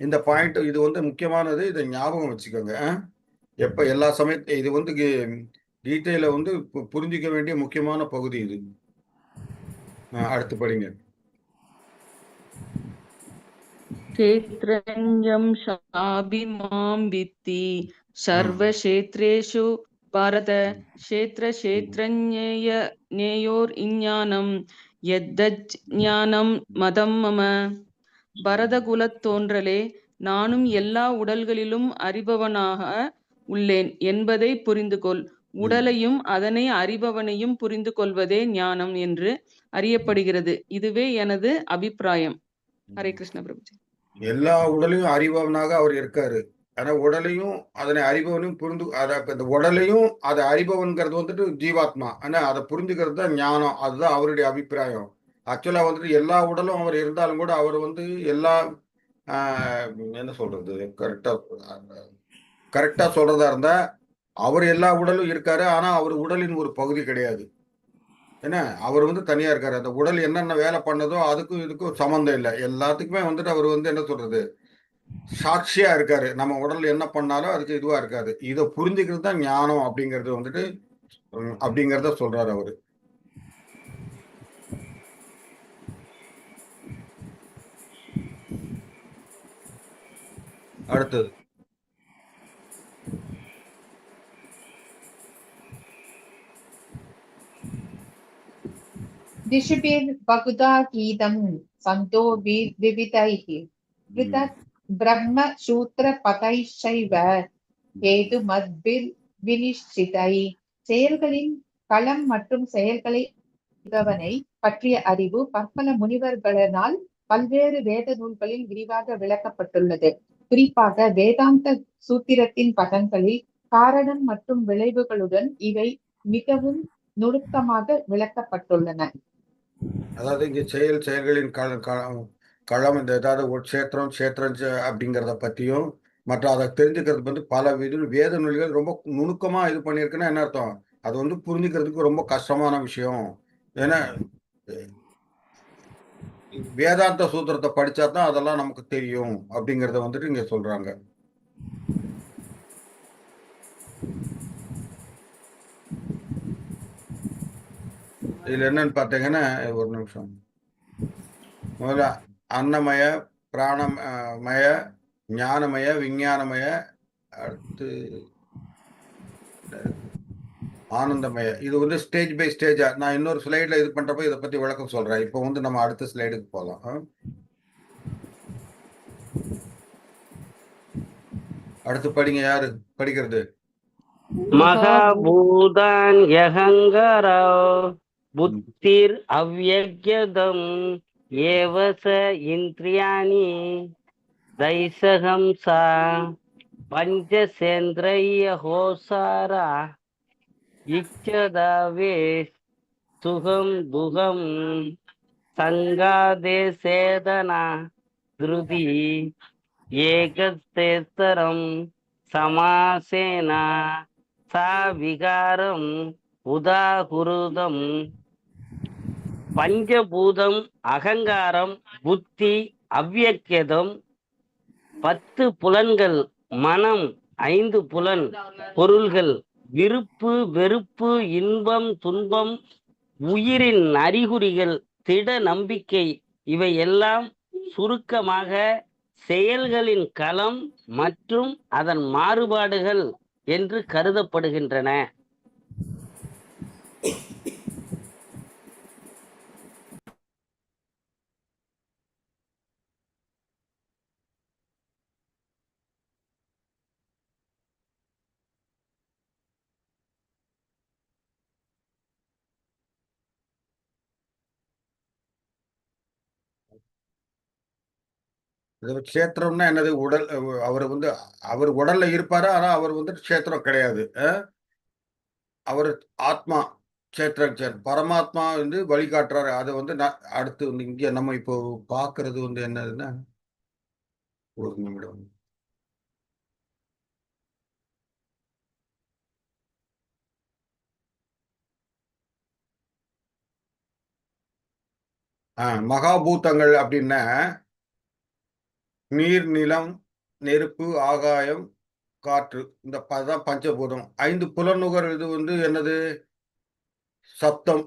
இந்த பாயிண்ட் இது வந்து முக்கியமானது. இதை ஞாபகம் வச்சுக்கோங்க. எப்ப எல்லா சமயத்து இது வந்து கீதையில வந்து புரிஞ்சிக்க வேண்டிய முக்கியமான பகுதி இது. அடுத்து படிங்க. क्षेत्रञ्जं शाभिमां वित्ति सर्वक्षेत्रेषु भारत क्षेत्रक्षेत्रज्ञेयोर्ज्ञानं यद्दज्ஞானம் மதம் மம. பரதகுலத் தோன்றலே, நானும் எல்லா உடல்களிலும் அறிபவனாக உள்ளேன் என்பதை புரிந்து கொள். உடலையும் அதனை அறிபவனையும் புரிந்து கொள்வதே ஞானம் என்று அறியப்படுகிறது. இதுவே எனது அபிப்பிராயம். ஹரே கிருஷ்ண பிரபுஜி. எல்லா உடலையும் அறிபவனாக அவர் இருக்காரு. ஆனா உடலையும் அதனை அறிபவனையும் புரிந்து இந்த உடலையும் அதை அறிபவன்கிறது வந்துட்டு ஜீவாத்மா. ஆனா அதை புரிஞ்சுக்கிறது தான் ஞானம். அதுதான் அவருடைய அபிப்பிராயம். ஆக்சுவலா வந்துட்டு எல்லா உடலும் அவர் இருந்தாலும் கூட அவர் வந்து எல்லா என்ன சொல்றது, கரெக்டா சொல்றதா இருந்தா அவர் எல்லா உடலும் இருக்காரு. ஆனா அவர் உடலின் ஒரு பகுதி கிடையாது. ஏன்னா அவர் வந்து தனியா இருக்காரு. அந்த உடல் என்னென்ன வேலை பண்ணதோ அதுக்கும் இதுக்கும் சம்மந்தம் இல்லை. எல்லாத்துக்குமே வந்துட்டு அவர் வந்து என்ன சொல்றது, சாட்சியா இருக்காரு. நம்ம உடல் என்ன பண்ணாலும் அதுக்கு இதுவா இருக்காது. இதை புரிஞ்சுக்கிறது தான் ஞானம் அப்படிங்கிறது வந்துட்டு அப்படிங்கிறத சொல்றாரு அவரு. அடுத்தது दिशिभिर्बहुधा गीतं सन्तो विविधैः पृथक् ब्रह्मसूत्रपदैश्चैव हेतुमद्भिर्विनिश्चितैः. செயல்களின் களம் மற்றும் செயல்களை அறிபவனை பற்றிய அறிவு பற்பல முனிவர்களால் பல்வேறு வேத நூல்களில் விரிவாக விளக்கப்பட்டுள்ளது. குறிப்பாக வேதாந்த சூத்திரத்தின் பதங்களில் காரணம் மற்றும் விளைவுகளுடன் இவை மிகவும் நுணுக்கமாக விளக்கப்பட்டுள்ளன. அதாவது இங்க செயல்களின் களம் இந்த ஏதாவது ஒரு கஷேத்திரம் அப்படிங்கிறத பத்தியும் மற்ற அதை தெரிஞ்சுக்கிறது வந்து பல வேத நூல்கள் ரொம்ப நுணுக்கமா இது பண்ணியிருக்குன்னா என்ன அர்த்தம், அது வந்து புரிஞ்சுக்கிறதுக்கு ரொம்ப கஷ்டமான விஷயம். ஏன்னா வேதாந்த சூத்திரத்தை படிச்சா தான் அதெல்லாம் நமக்கு தெரியும் அப்படிங்கிறத வந்துட்டு இங்க சொல்றாங்க. இதுல என்னன்னு பார்த்தீங்கன்னா, ஒரு நிமிஷம், முதல்ல அன்னமய, பிராணமய, ஞானமய, விஞ்ஞானமய, அடுத்து ஆனந்தமய. இது வந்து ஸ்டேஜ் பை ஸ்டேஜா நான் இன்னொரு ஸ்லைட்ல இது பண்றப்ப இதை பத்தி விளக்கம் சொல்றேன். இப்போ வந்து நம்ம அடுத்த ஸ்லைடுக்கு போகலாம். அடுத்து படிங்க. யாரு படிக்கிறது? மகாபூதான் யஹங்கரோ புத்திர் அவ்யக்யதம் ஏவச இந்திரியாணி தைசகம்சா பஞ்சசேந்திரிய ஹோசாரா இச்சதாவே சுகம் துகம் சங்காதேசேதனா திருதி ஏகஸ்தேத்தரம் சமாசேனா சா விகாரம் உதாகுருதம் பஞ்சபூதம் அகங்காரம் புத்தி அவ்யக்யதம் 10 புலன்கள் மனம் 5 புலன் பொருள்கள் விருப்பு வெறுப்பு இன்பம் துன்பம் உயிரின் அறிகுறிகள் திட நம்பிக்கை இவை எல்லாம் சுருக்கமாக செயல்களின் களம் மற்றும் அதன் மாறுபாடுகள் என்று கருதப்படுகின்றன. கஷேத்திரம்னா என்னது? உடல். அவர் வந்து அவர் உடல்ல இருப்பாரு. ஆனா அவர் வந்து கஷேத்திரம் கிடையாது. அவர் ஆத்மா கஷேத்திரன். பரமாத்மா வந்து வழிகாட்டுறாரு. அதை வந்து அடுத்து வந்து இங்க நம்ம இப்போ பார்க்கறது வந்து என்னதுன்னா, ஒரு நிமிடம். மகாபூதங்கள் அப்படின்னா நீர், நிலம், நெருப்பு, ஆகாயம், காற்று. இந்த தான் பஞ்சபூதம். 5 புலனுகர் இது வந்து என்னது? சத்தம்,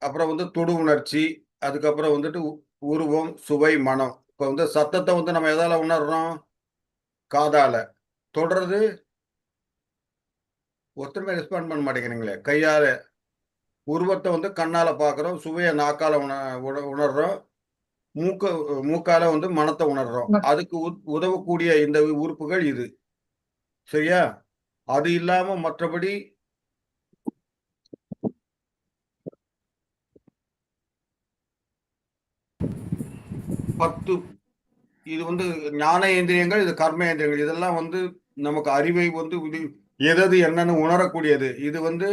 அப்புறம் வந்து தொடு உணர்ச்சி, அதுக்கப்புறம் வந்துட்டு உருவம், சுவை, மனம். இப்போ வந்து சத்தத்தை வந்து நம்ம எதால உணர்றோம்? காதால. தொடுறது ஒருத்தருமே ரெஸ்பாண்ட் பண்ண மாட்டேங்கிறீங்களே. கையால. உருவத்தை வந்து கண்ணால பார்க்குறோம், சுவையை நாக்கால உணர்றோம், மூக்கால வந்து மனத்தை உணர்றோம். அதுக்கு உதவக்கூடிய இந்த உறுப்புகள் இது. சரியா? அது இல்லாம மற்றபடி பத்து இது வந்து ஞானேந்திரியங்கள், இது கர்மேந்திரியங்கள். இதெல்லாம் வந்து நமக்கு அறிவை வந்து எது என்னன்னு உணரக்கூடியது. இது வந்து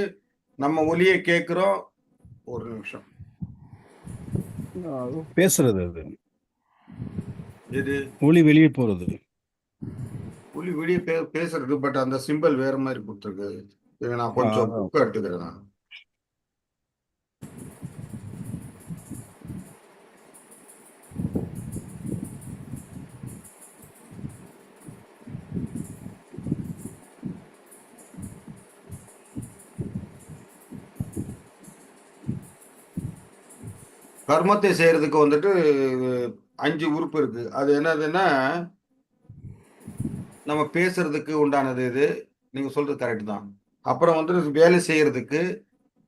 நம்ம ஒலியை கேட்கிறோம். ஒரு நிமிஷம். பேசுறது அது இது ஒளி வெளியே போறது. ஒலி வெளியே பேசுறது. பட் அந்த சிம்பிள் வேற மாதிரி கொடுத்துருக்கு. இதை நான் கொஞ்சம் புக் எடுத்துக்கிறேன் நான். கர்மத்தை செய்யறதுக்கு வந்துட்டு 5 உறுப்பு இருக்கு. அது என்னதுன்னா, நம்ம பேசுறதுக்கு உண்டானது இது. நீங்க சொல்றது கரெக்ட் தான். அப்புறம் வந்து வேலை செய்யறதுக்கு,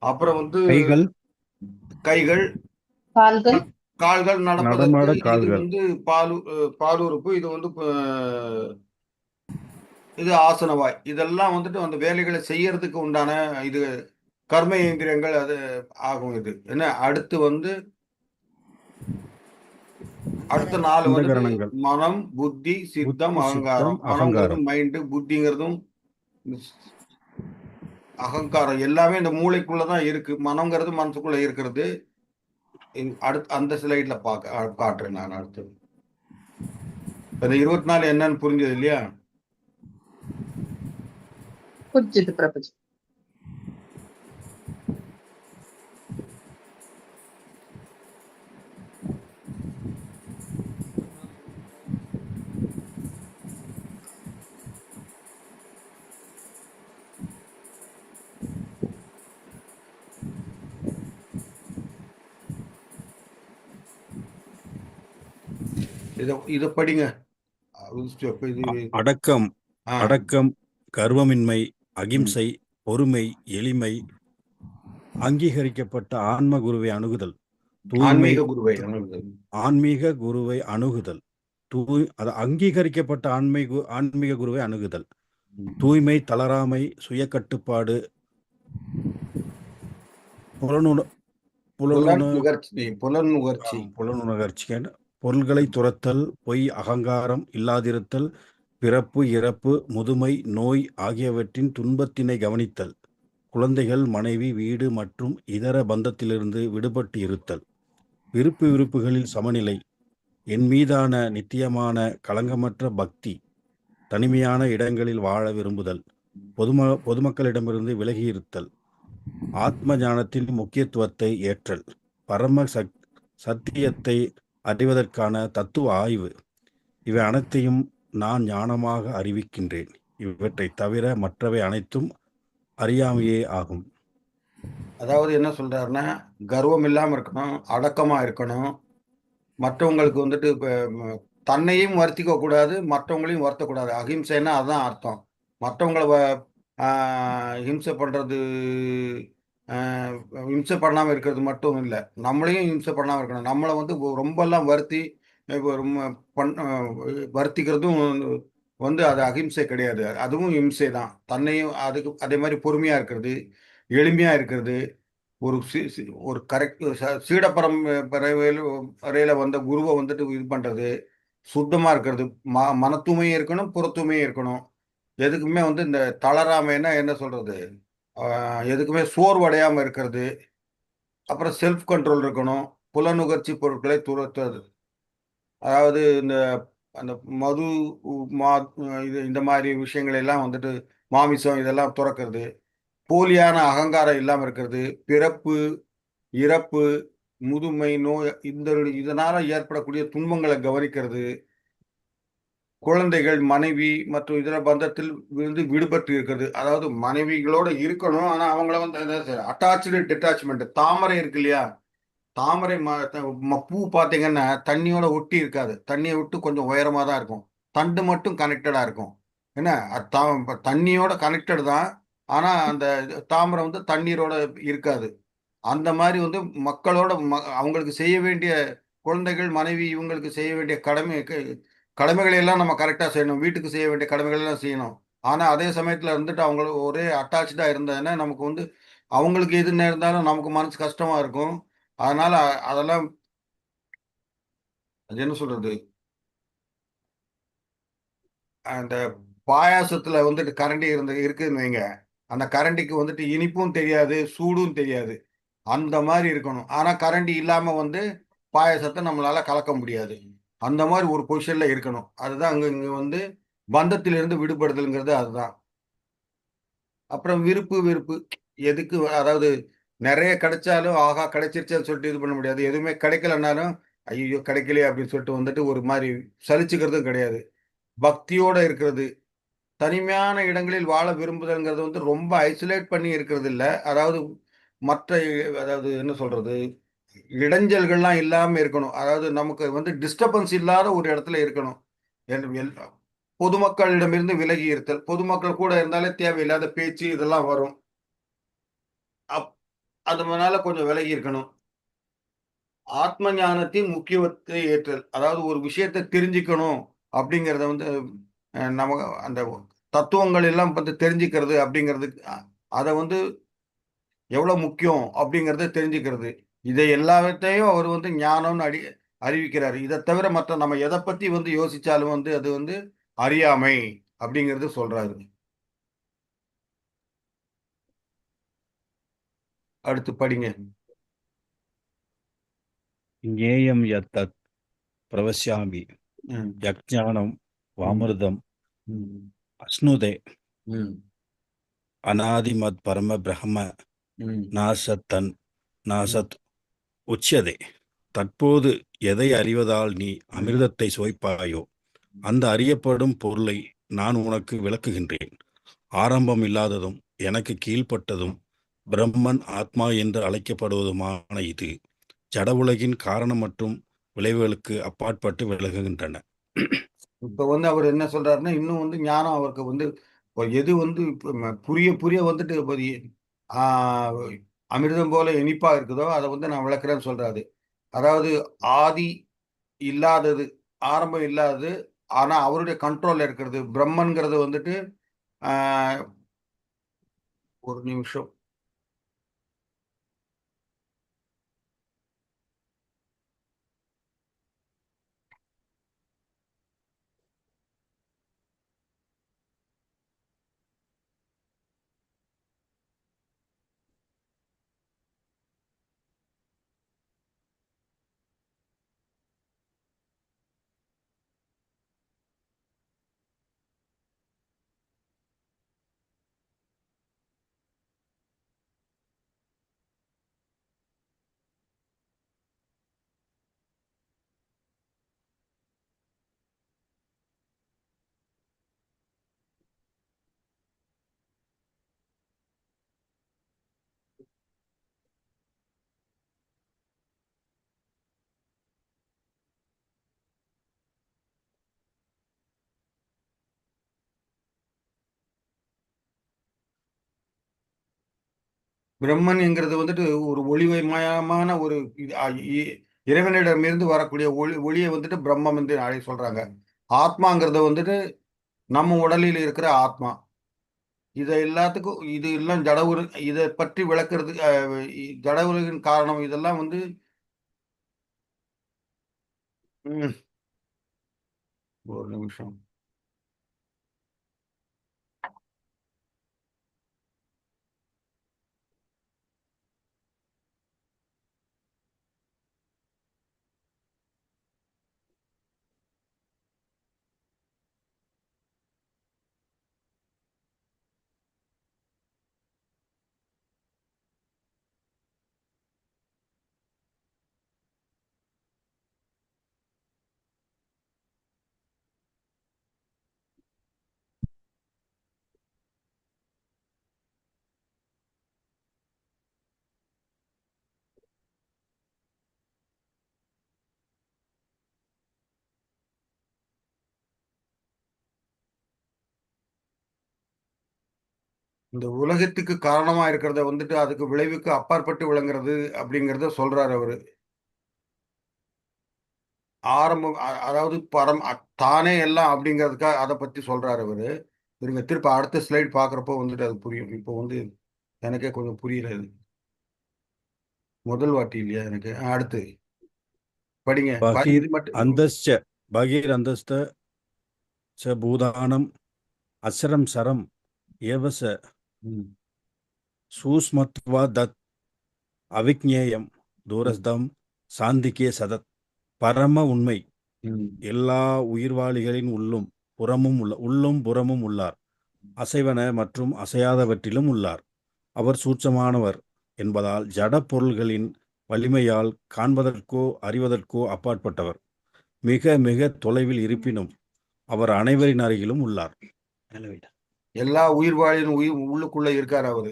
அப்புறம் வந்து கைகள், கால்கள் நடப்பதற்கு. இது வந்து பால் உறுப்பு. இது வந்து இது ஆசனவாய். இதெல்லாம் வந்துட்டு அந்த வேலைகளை செய்யறதுக்கு உண்டான இது கர்ம இயந்திரங்கள். அது ஆகும். இது என்ன அடுத்து வந்து அடுத்த 4 வந்து மனம், புத்தி, சித்தம், அகங்காரம். மனம்ங்கிறது மைண்டு, புத்திங்கிறதும் அகங்காரம் எல்லாமே இந்த மூளைக்குள்ளதான் இருக்கு. மனம்ங்கிறது மனசுக்குள்ள இருக்கிறது. அடுத்து அந்த ஸ்லைட்ல காட்டுறேன் நான். அடுத்து அந்த 24 என்னன்னு புரிஞ்சது இல்லையா? புரிஞ்சுது பிரபுஜி. இத படிங்க. அடக்கம், அடக்கம், கர்வமின்மை, அகிம்சை, பொறுமை, எளிமை, அங்கீகரிக்கப்பட்ட ஆன்ம குருவை அணுகுதல், ஆன்மீக குருவை அணுகுதல், அங்கீகரிக்கப்பட்ட ஆன்மீக குருவை அணுகுதல், தூய்மை, தளராமை, சுய கட்டுப்பாடு, புலனுணர்ச்சி, பொருள்களை துரத்தல், பொய், அகங்காரம் இல்லாதிருத்தல், பிறப்பு, இறப்பு, முதுமை, நோய் ஆகியவற்றின் துன்பத்தினை கவனித்தல், குழந்தைகள், மனைவி, வீடு மற்றும் இதர பந்தத்திலிருந்து விடுபட்டு இருத்தல், விருப்புகளில் சமநிலை, என் மீதான நித்தியமான களங்கமற்ற பக்தி, தனிமையான இடங்களில் வாழ விரும்புதல், பொதுமக்களிடமிருந்து விலகியிருத்தல், ஆத்ம ஞானத்தின் முக்கியத்துவத்தை ஏற்றல், பரம சத்தியத்தை அறிவதற்கான தத்துவ ஆய்வு. இவை அனைத்தையும் நான் ஞானமாக அறிவிக்கின்றேன். இவற்றை தவிர மற்றவை அனைத்தும் அறியாமையே ஆகும். அதாவது என்ன சொல்றாருன்னா, கர்வம் இல்லாம இருக்கணும், அடக்கமா இருக்கணும், மற்றவங்களுக்கு வந்துட்டு தன்னையும் வருத்திக்க கூடாது, மற்றவங்களையும் வருத்தக்கூடாது. அகிம்சைன்னா அதுதான் அர்த்தம். மற்றவங்களை ஹிம்சை பண்றது, இம்சை பண்ணாமல் இருக்கிறது மட்டும் இல்லை, நம்மளையும் இம்சை பண்ணாமல் இருக்கணும். நம்மளை வந்து ரொம்பலாம் வருத்தி வருத்திக்கிறதும் வந்து அது அகிம்சை கிடையாது. அதுவும் இம்சை தான். தன்னையும் அதுக்கு அதே மாதிரி பொறுமையாக இருக்கிறது, எளிமையாக இருக்கிறது, ஒரு கரெக்ட் வரையில் வந்த குருவை வந்துட்டு இது பண்ணுறது, சுத்தமாக இருக்கிறது, மன தூய்மையும் இருக்கணும், புறத்தூய்மையும் இருக்கணும். எதுக்குமே வந்து இந்த தளராமைன்னா என்ன சொல்கிறது, எதுக்குமே சோர்வடையாமல் இருக்கிறது, அப்புறம் செல்ஃப் கண்ட்ரோல் இருக்கணும், புலனுகர்ச்சி பொருட்களை துரத்துறது. அதாவது அந்த மது, இது இந்த மாதிரி விஷயங்கள் எல்லாம் வந்துட்டு மாமிசம் இதெல்லாம் துறக்கிறது, போலியான அகங்காரம் இல்லாமல் இருக்கிறது, பிறப்பு, இறப்பு, முதுமை நோய் இதனால ஏற்படக்கூடிய துன்பங்களை கவனிக்கிறது, குழந்தைகள் மனைவி மற்றும் இதர பந்தத்தில் இருந்து விடுபட்டு இருக்கிறது. அதாவது மனைவிகளோட இருக்கணும், ஆனா அவங்கள வந்து அட்டாச்சு டிட்டாச்மெண்ட். தாமரை இருக்கு இல்லையா, தாமரை பூ பார்த்தீங்கன்னா தண்ணியோட ஒட்டி இருக்காது, தண்ணியை விட்டு கொஞ்சம் உயரமா தான் இருக்கும், தண்டு மட்டும் கனெக்டடா இருக்கும். என்ன தண்ணியோட கனெக்டட் தான், ஆனா அந்த தாமரை வந்து தண்ணீரோட இருக்காது. அந்த மாதிரி வந்து மக்களோட அவங்களுக்கு செய்ய வேண்டிய குழந்தைகள் மனைவி இவங்களுக்கு செய்ய வேண்டிய கடமைகளை எல்லாம் நம்ம கரெக்டாக செய்யணும், வீட்டுக்கு செய்ய வேண்டிய கடமைகள் எல்லாம் செய்யணும். ஆனால் அதே சமயத்தில் இருந்துட்டு அவங்க ஒரே அட்டாச்சாக இருந்ததுன்னா நமக்கு வந்து அவங்களுக்கு எது நேர்ந்தாலும் நமக்கு மனசு கஷ்டமா இருக்கும். அதனால அதெல்லாம் அது என்ன சொல்றது, அந்த பாயாசத்துல வந்துட்டு கரண்டி இருக்குதுன்னு வைங்க, அந்த கரண்டிக்கு வந்துட்டு இனிப்பும் தெரியாது சூடும் தெரியாது, அந்த மாதிரி இருக்கணும். ஆனா கரண்டி இல்லாம வந்து பாயாசத்தை நம்மளால கலக்க முடியாது. அந்த மாதிரி ஒரு பொசிஷன்ல இருக்கணும். அதுதான் அங்க இங்க வந்து பந்தத்திலிருந்து விடுபடுதல்ங்கிறது அதுதான். அப்புறம் விருப்பு வெறுப்பு, எதுக்கு அதாவது நிறைய கிடைச்சாலும் ஆகா கிடைச்சிருச்சேன்னு சொல்லிட்டு இது பண்ண முடியாது. எதுவுமே கிடைக்கலனாலும் ஐயோ கிடைக்கலையே அப்படின்னு சொல்லிட்டு வந்துட்டு ஒரு மாதிரி சலிச்சுக்கிறதும் கிடையாது. பக்தியோட இருக்கிறது, தனிமையான இடங்களில் வாழ விரும்புதல்ங்கிறது வந்து ரொம்ப ஐசோலேட் பண்ணி இருக்கிறது இல்ல. அதாவது மற்ற அதாவது என்ன சொல்றது, இடைஞ்சல்கள்லாம் இல்லாம இருக்கணும். அதாவது நமக்கு வந்து டிஸ்டர்பன்ஸ் இல்லாத ஒரு இடத்துல இருக்கணும். எல் எல் பொதுமக்களிடமிருந்து விலகி இருத்தல். பொதுமக்கள் கூட இருந்தாலே தேவையில்லாத பேச்சு இதெல்லாம் வரும். அப் அதனால கொஞ்சம் விலகி இருக்கணும். ஆத்ம ஞானத்தின் முக்கியத்துவத்தை ஏற்றல். அதாவது ஒரு விஷயத்த தெரிஞ்சுக்கணும் அப்படிங்கிறத வந்து நம்ம அந்த தத்துவங்கள் எல்லாம் பத்தி தெரிஞ்சுக்கிறது அப்படிங்கிறது, அத வந்து எவ்வளவு முக்கியம் அப்படிங்கிறத தெரிஞ்சுக்கிறது. இதை எல்லாவற்றையும் அவர் வந்து ஞானம்னு அறிவிக்கிறாரு. இதை தவிர மற்ற நம்ம எதை பத்தி வந்து யோசிச்சாலும் வந்து அது வந்து அறியாமை அப்படிங்கிறது சொல்றாரு. அடுத்து படிங்க. ஞேயம் யத்தத் பிரவஸ்யாமி ம், யக்ஞானம் ம், வாமிருதம் ம், அஸ்னுதே ம், அநாதிமத் பரம பிரம்ம ம், நாசத்தன் ம், நாசத் உச்சியதே. தற்போது எதை அறிவதால் நீ ம், அமிர்தத்தை சுவைப்பாயோ அந்த அறியப்படும் பொருளை நான் உனக்கு விளக்குகின்றேன். ஆரம்பம் இல்லாததும் எனக்கு கீழ்ப்பட்டதும் பிரம்மன் ஆத்மா என்று அழைக்கப்படுவதுமான இது ஜட உலகின் காரணம் மற்றும் விளைவுகளுக்கு அப்பாற்பட்டு விலகுகின்றன. இப்ப வந்து அவர் என்ன சொல்றாருன்னா, இன்னும் வந்து ஞானம் அவருக்கு வந்து எது வந்து இப்ப புரிய புரிய வந்துட்டு இப்ப அமிர்தம் போல இனிப்பா இருக்குதோ அதை வந்து நான் விளக்குறேன்னு சொல்றாரு. அதாவது ஆதி இல்லாதது, ஆரம்பம் இல்லாதது, ஆனா அவருடைய கண்ட்ரோல்ல இருக்கிறது பிரம்மன்கிறது வந்துட்டு ஆஹ், ஒரு நிமிஷம். பிரம்மன்ங்கிறது வந்துட்டு ஒரு ஒளிமயமான ஒரு இறைவனிடமிருந்து வரக்கூடிய ஒளியை வந்துட்டு பிரம்மம் என்று சொல்றாங்க. ஆத்மாங்கிறது வந்துட்டு நம்ம உடலில் இருக்கிற ஆத்மா. இதை எல்லாத்துக்கும் இது எல்லாம் ஜட உரு இதை பற்றி விளக்குறது ஜட உலகின் காரணம் இதெல்லாம் வந்து ம், ஒரு நிமிஷம். இந்த உலகத்துக்கு காரணமா இருக்கிறத வந்துட்டு அதுக்கு விளைவுக்கு அப்பாற்பட்டு விளங்குறது அப்படிங்கிறத சொல்றாரு அவரு. ஆரம்பம் அதாவது தானே எல்லாம் அப்படிங்கிறதுக்காக அதை பத்தி சொல்றாரு அவரு. இருங்க, திருப்ப அடுத்த ஸ்லைட் பார்க்குறப்போ வந்துட்டு அது புரியும். இப்போ வந்து எனக்கே கொஞ்சம் புரியல இது. முதல் வாட்டி இல்லையா எனக்கு. அடுத்து படிங்க. பகீர் இது மட்டும். அந்தஸ்ச பகீர் அந்தஸ்த ச பூதானம் அசரம் சரம் ஏவச ம். சூஸ்மத்வா தத் அவிக்ஞேயம் தூரஸ்தம் சாந்திக்கே சதத். பரம உண்மை ம். எல்லா உயிர்வாளிகளின் உள்ளும் புறமும் உள்ளார். அசைவன மற்றும் அசையாதவற்றிலும் உள்ளார். அவர் சூட்சமானவர் என்பதால் ஜட பொருள்களின் வலிமையால் காண்பதற்கோ அறிவதற்கோ அப்பாற்பட்டவர். மிக மிக தொலைவில் இருப்பினும் அவர் அனைவரின் அருகிலும் உள்ளார். எல்லா உயிர்வாழியின் உள்ளுக்குள்ள இருக்காரு அவரு.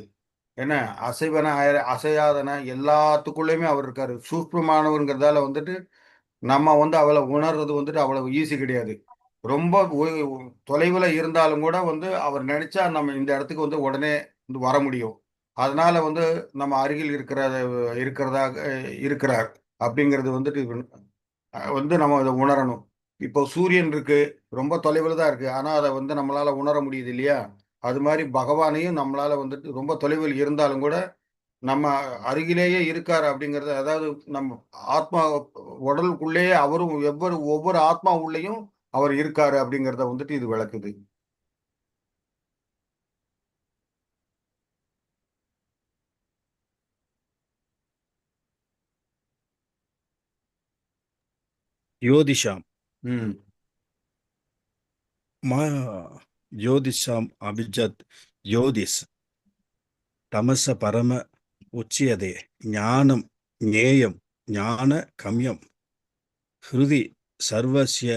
என்ன, அசைவன அசையாதன எல்லாத்துக்குள்ளயுமே அவர் இருக்காரு. சூக்ஷ்மமானவருங்கிறதால வந்துட்டு நம்ம வந்து அவளை உணர்றது வந்துட்டு அவ்வளவு ஈஸி கிடையாது. ரொம்ப தொலைவில் இருந்தாலும் கூட வந்து அவர் நினைச்சா நம்ம இந்த இடத்துக்கு வந்து உடனே வந்து வர முடியும். அதனால வந்து நம்ம அருகில் இருக்கிறதாக இருக்கிறார் அப்படிங்கிறது வந்துட்டு வந்து நம்ம அதை உணரணும். இப்போ சூரியன் இருக்கு, ரொம்ப தொலைவில் தான் இருக்கு, ஆனா அதை வந்து நம்மளால உணர முடியுது இல்லையா? அது மாதிரி பகவானையும் நம்மளால வந்துட்டு ரொம்ப தொலைவில் இருந்தாலும் கூட நம்ம அருகிலேயே இருக்காரு அப்படிங்கிறது, அதாவது நம்ம ஆத்மா உடலுக்குள்ளேயே அவரும் ஒவ்வொரு ஆத்மா உள்ளேயும் அவர் இருக்காரு அப்படிங்கிறத வந்துட்டு இது விளக்குது. யோதிஷாம் ம். மா யோதிஷாம் அபிஜத் யோதிஸ் தமச பரம உச்சியதே ஞானம் ஞேயம் ஞான கம்யம் ஹிருதி சர்வசிய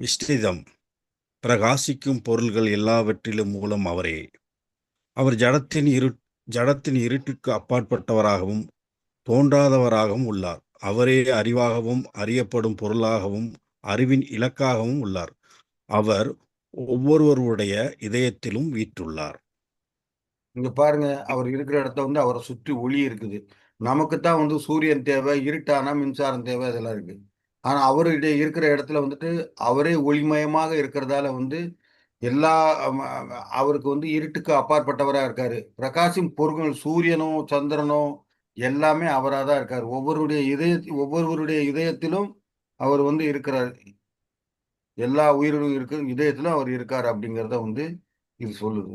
விஸ்திதம். பிரகாசிக்கும் பொருள்கள் எல்லாவற்றிலும் மூலம் அவரே. அவர் ஜடத்தின் இருட்டுக்கு அப்பாற்பட்டவராகவும் தோன்றாதவராகவும் உள்ளார். அவரே அறிவாகவும் அறியப்படும் பொருளாகவும் அறிவின் இலக்காகவும் உள்ளார். அவர் ஒவ்வொருவருடைய இதயத்திலும் வீற்றுள்ளார். இங்க பாருங்க, அவர் இருக்கிற இடத்த வந்து அவரை சுற்றி ஒளி இருக்குது. நமக்கு தான் வந்து சூரியன் தேவை, இருட்டானா மின்சாரம் தேவை, அதெல்லாம் இருக்கு. ஆனா அவருடைய இருக்கிற இடத்துல வந்துட்டு அவரே ஒளிமயமாக இருக்கிறதால வந்து எல்லா அவருக்கு வந்து இருட்டுக்கு அப்பாற்பட்டவரா இருக்காரு. பிரகாசின் பொருள்கள் சூரியனோ சந்திரனோ எல்லாமே அவரா தான் இருக்காரு. ஒவ்வொருவருடைய இதயத்திலும் அவர் வந்து இருக்கிறார். எல்லா உயிர்களும் இதயத்திலும் அவர் இருக்காரு அப்படிங்கிறத வந்து இது சொல்லுது.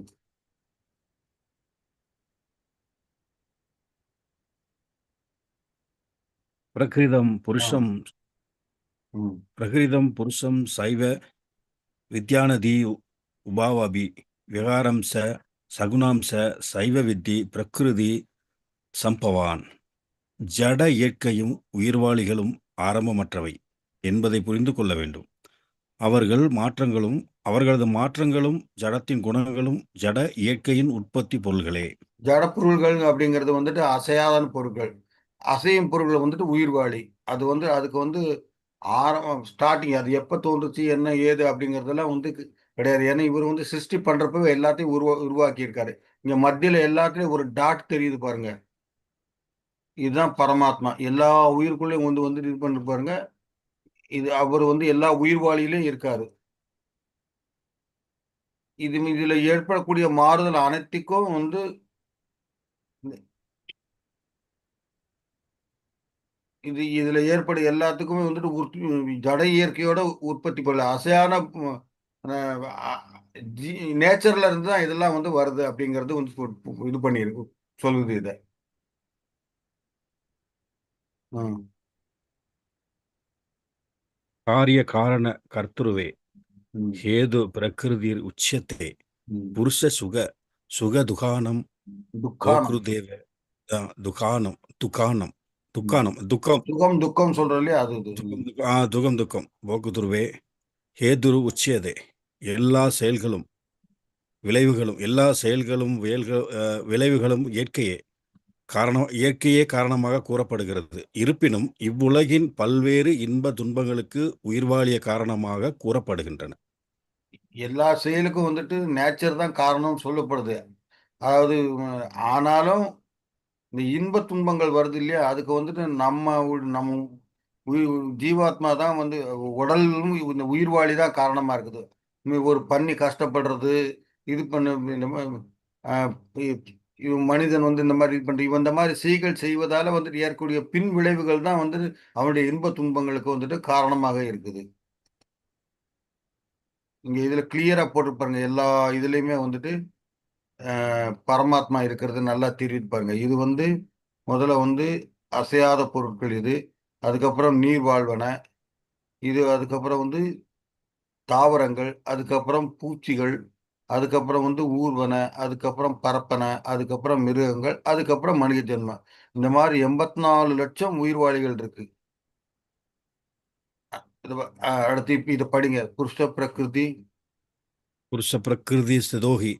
பிரகிருதம் ம். புருஷம் சைவ வித்யானதி உபாவபி விகாரம் சகுணாம் சைவ வித்தி பிரகிருதி சம்பவான். ஜட இயற்கையும் உயிர்வாளிகளும் ஆரம்பமற்றவை என்பதை புரிந்து கொள்ள வேண்டும். அவர்களது மாற்றங்களும் ஜடத்தின் குணங்களும் ஜட இயற்கையின் உற்பத்தி பொருள்களே. ஜட பொருள்கள் அப்படிங்கிறது வந்துட்டு அசையாத பொருட்கள். அசையும் பொருள்கள் வந்துட்டு உயிர்வாளி. அது வந்து அதுக்கு வந்து ஸ்டார்டிங் அது எப்போ தோன்றுச்சு என்ன ஏது அப்படிங்கிறதெல்லாம் வந்து கிடையாது. ஏன்னா இவர் வந்து சிருஷ்டி பண்றப்பவே எல்லாத்தையும் உருவாக்கி இருக்காரு. இங்க மத்தியில எல்லாத்துலயும் ஒரு டாட் தெரியுது பாருங்க. இதுதான் பரமாத்மா. எல்லா உயிருக்குள்ளேயும் வந்து இது பண்ணி பாருங்க. இது அவர் வந்து எல்லா உயிர்வாளியிலும் இருக்காரு. இதுல ஏற்படக்கூடிய மாறுதல் அனைத்துக்கும் வந்து இதுல ஏற்படும் எல்லாத்துக்குமே வந்துட்டு ஜட இயற்கையோட உற்பத்தி பண்ணல. அசையான நேச்சர்ல இருந்து தான் இதெல்லாம் வந்து வருது அப்படிங்கிறது வந்து இது பண்ணிருக்கு, சொல்லுது இதை. காரிய காரண கர்த்துருவே ஹேது பிரகிருதிர் உச்சியத்தே புருஷ சுக துகானம் கோக்ருதேவ துகானம் துக்கானம் துக்கானம் துக்கம் துக்கம் சொல்றோம் இல்லையா, அது துக்கம் போக்குதுருவே ஹேதுரு உச்சியதே. எல்லா செயல்களும் விளைவுகளும் இயற்கையே காரணமாக கூறப்படுகிறது. இருப்பினும் இவ்வுலகின் பல்வேறு இன்ப துன்பங்களுக்கு உயிர்வாழிய காரணமாக கூறப்படுகின்றன. எல்லா செயலுக்கும் வந்துட்டு நேச்சர் தான் காரணம் சொல்லப்படுது. அதாவது ஆனாலும் இந்த இன்ப துன்பங்கள் வருது இல்லையா, அதுக்கு வந்துட்டு நம்ம ஜீவாத்மா தான் வந்து உடலும் இந்த உயிர்வாழி தான் காரணமா இருக்குது. ஒரு பண்ணி கஷ்டப்படுறது, இது பண்ண இந்த மனிதன் வந்து இந்த மாதிரி இது பண்ற இவன் இந்த மாதிரி செய்கள் செய்வதால வந்துட்டு ஏற்படக்கூடிய பின் விளைவுகள் தான் வந்து அவனுடைய இன்ப துன்பங்களுக்கு வந்துட்டு காரணமாக இருக்குது. இங்க இதுல கிளியரா போட்டிருப்பாருங்க, எல்லா இதுலயுமே வந்துட்டு பரமாத்மா இருக்கிறது நல்லா தெரிவிப்பாருங்க. இது வந்து முதல்ல வந்து அசையாத பொருட்கள் இது, அதுக்கப்புறம் நீர் வாழ்வன இது, அதுக்கப்புறம் வந்து தாவரங்கள், அதுக்கப்புறம் பூச்சிகள், அதுக்கப்புறம் வந்து ஊர்வன, அதுக்கப்புறம் பரப்பன, அதுக்கப்புறம் மிருகங்கள், அதுக்கப்புறம் மனித ஜென்மம். இந்த மாதிரி 84 லட்சம் உயிர்வாழிகள் இருக்கு. அடுத்து இப்ப இதை படிங்க. புருஷ பிரகிருதி புருஷ பிரகிருதி ஸ்திதோஹி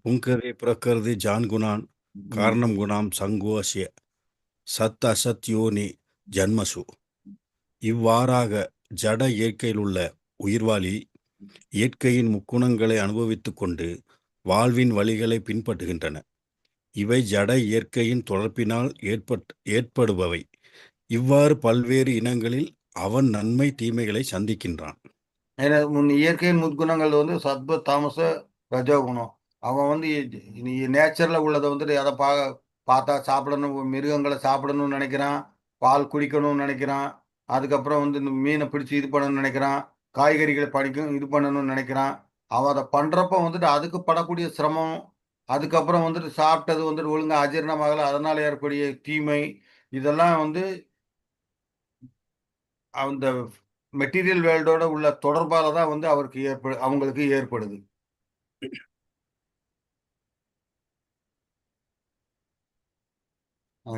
புங்கரே பிரகிருதி ஜான்குணான் காரணம் குணாம் சங்கோசிய சத் அசத் யோனி ஜன்மசு. இவ்வாறாக ஜட இயற்கையில் உள்ள உயிர்வாழி இயற்கையின் முக்குணங்களை அனுபவித்துக் கொண்டு வாழ்வின் வழிகளை பின்பற்றுகின்றன. இவை ஜட இயற்கையின் தொடர்பினால் ஏற்படுபவை. இவ்வாறு பல்வேறு இனங்களில் அவன் நன்மை தீமைகளை சந்திக்கின்றான். ஏன்னா இயற்கையின் முற்குணங்கள் வந்து சத்வ தாமச ரஜோகுணம். அவன் வந்து நேச்சர்ல உள்ளதை வந்துட்டு எதை பார்த்தா சாப்பிடணும், மிருகங்களை சாப்பிடணும்னு நினைக்கிறான், பால் குடிக்கணும்னு நினைக்கிறான், அதுக்கப்புறம் வந்து இந்த மீனை பிடிச்சி இது பண்ணணும்னு நினைக்கிறான், காய்கறிகளை இது பண்ணணும்னு நினைக்கிறான். அவன் அதை பண்றப்ப வந்துட்டு அதுக்கு படக்கூடிய சிரமம், அதுக்கப்புறம் வந்துட்டு சாப்பிட்டது வந்துட்டு ஒழுங்கா அஜீரணமாகல, அதனால ஏற்படக்கூடிய தீமை, இதெல்லாம் வந்து அந்த மெட்டீரியல் வேர்ல்டோட உள்ள தொடர்பால தான் வந்து அவங்களுக்கு ஏற்படுது.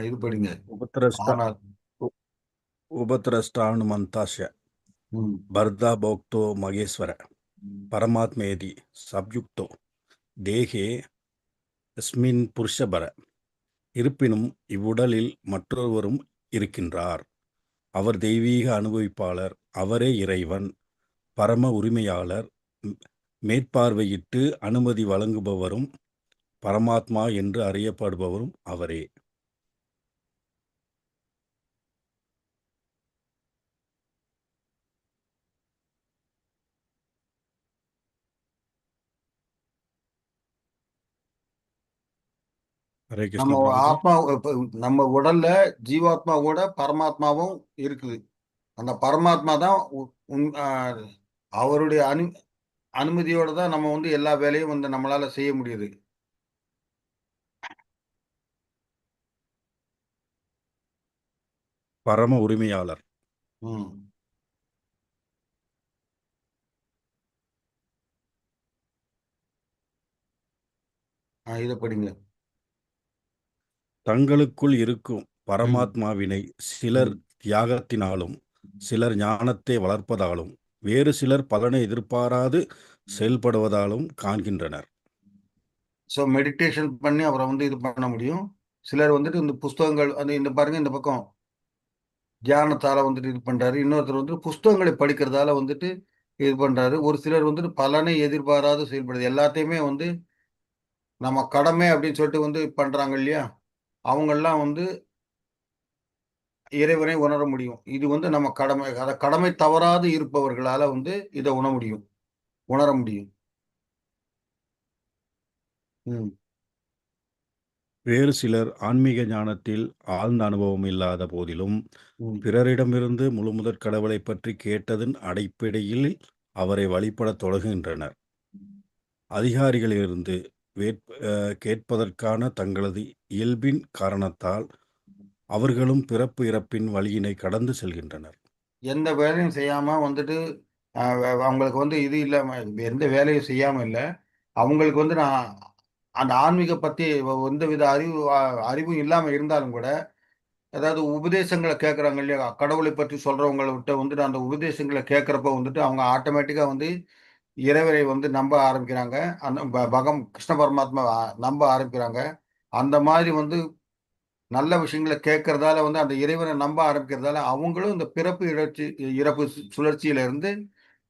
இது படிங்க. ஆனால் உபத்ரஷ்டானுமந்தாஸ்ய பர்தா போக்தோ மகேஸ்வர பரமாத்மேதி சப்யுக்தோ தேகே அஸ்மின் புருஷபர. இருப்பினும் இவ்வுடலில் மற்றொருவரும் இருக்கின்றார். அவர் தெய்வீக அனுபவிப்பாளர், அவரே இறைவன், பரம உரிமையாளர், மேற்பார்வையிட்டு அனுமதி வழங்குபவரும் பரமாத்மா என்று அறியப்படுபவரும் அவரே. ஹரே கிருஷ்ண நம்ம பிரபுஜி. ஆத்மா நம்ம உடல்ல ஜீவாத்மாவோட பரமாத்மாவும் இருக்குது. அந்த பரமாத்மா தான் அவருடைய அனுமதியோட தான் நம்ம வந்து எல்லா வேலையும் வந்து நம்மளால செய்ய முடியுது. பரம உரிமையாளர். இதை படிங்க. தங்களுக்குள் இருக்கும் பரமாத்மாவினை சிலர் தியாகத்தினாலும் சிலர் ஞானத்தை வளர்ப்பதாலும் வேறு சிலர் பலனை எதிர்பாராது செயல்படுவதாலும் காண்கின்றனர். ஸோ மெடிடேஷன் பண்ணி அவரை வந்து இது பண்ண முடியும். சிலர் வந்துட்டு இந்த புஸ்தகங்கள் இந்த பாருங்க, இந்த பக்கம் தியானத்தால வந்துட்டு இது பண்றாரு, இன்னொருத்தர் வந்து புஸ்தகங்களை படிக்கிறதால வந்துட்டு இது பண்றாரு, ஒரு சிலர் வந்துட்டு பலனை எதிர்பாராது செயல்படுது. எல்லாத்தையுமே வந்து நம்ம கடமை அப்படின்னு சொல்லிட்டு வந்து பண்றாங்க இல்லையா, அவங்கெல்லாம் வந்து இறைவனை உணர முடியும். இது வந்து நம்ம கடமை, அதை கடமை தவறாது இருப்பவர்களால வந்து இதை உணர முடியும். வேறு சிலர் ஆன்மீக ஞானத்தில் ஆழ்ந்த அனுபவம் இல்லாத போதிலும் பிறரிடமிருந்து முழுமுதற் கடவுளை பற்றி கேட்டதன் அடிப்படையில் அவரை வழிபடத் தொடங்குகின்றனர். அதிகாரிகளிலிருந்து கேட்பதற்கான தங்களது இயல்பின் காரணத்தால் அவர்களும் பிறப்பு இறப்பின் வழியினை கடந்து செல்கின்றனர். எந்த வேலையும் செய்யாம வந்துட்டு அவங்களுக்கு வந்து இது இல்லாம எந்த வேலையும் செய்யாம இல்லை, அவங்களுக்கு வந்து நான் அந்த ஆன்மீக பத்தி எந்த வித அறிவும் இல்லாம இருந்தாலும் கூட, ஏதாவது உபதேசங்களை கேட்குறாங்க இல்லையா, கடவுளை பற்றி சொல்றவங்களை விட்டு வந்துட்டு அந்த உபதேசங்களை கேட்குறப்ப வந்துட்டு அவங்க ஆட்டோமேட்டிக்கா வந்து இறைவரை வந்து நம்ப ஆரம்பிக்கிறாங்க. அந்த கிருஷ்ண பரமாத்மா நம்ப ஆரம்பிக்கிறாங்க. அந்த மாதிரி வந்து நல்ல விஷயங்களை கேட்கறதால வந்து அந்த இறைவனை நம்ப ஆரம்பிக்கிறதால அவங்களும் இந்த இறப்பு சுழற்சியில இருந்து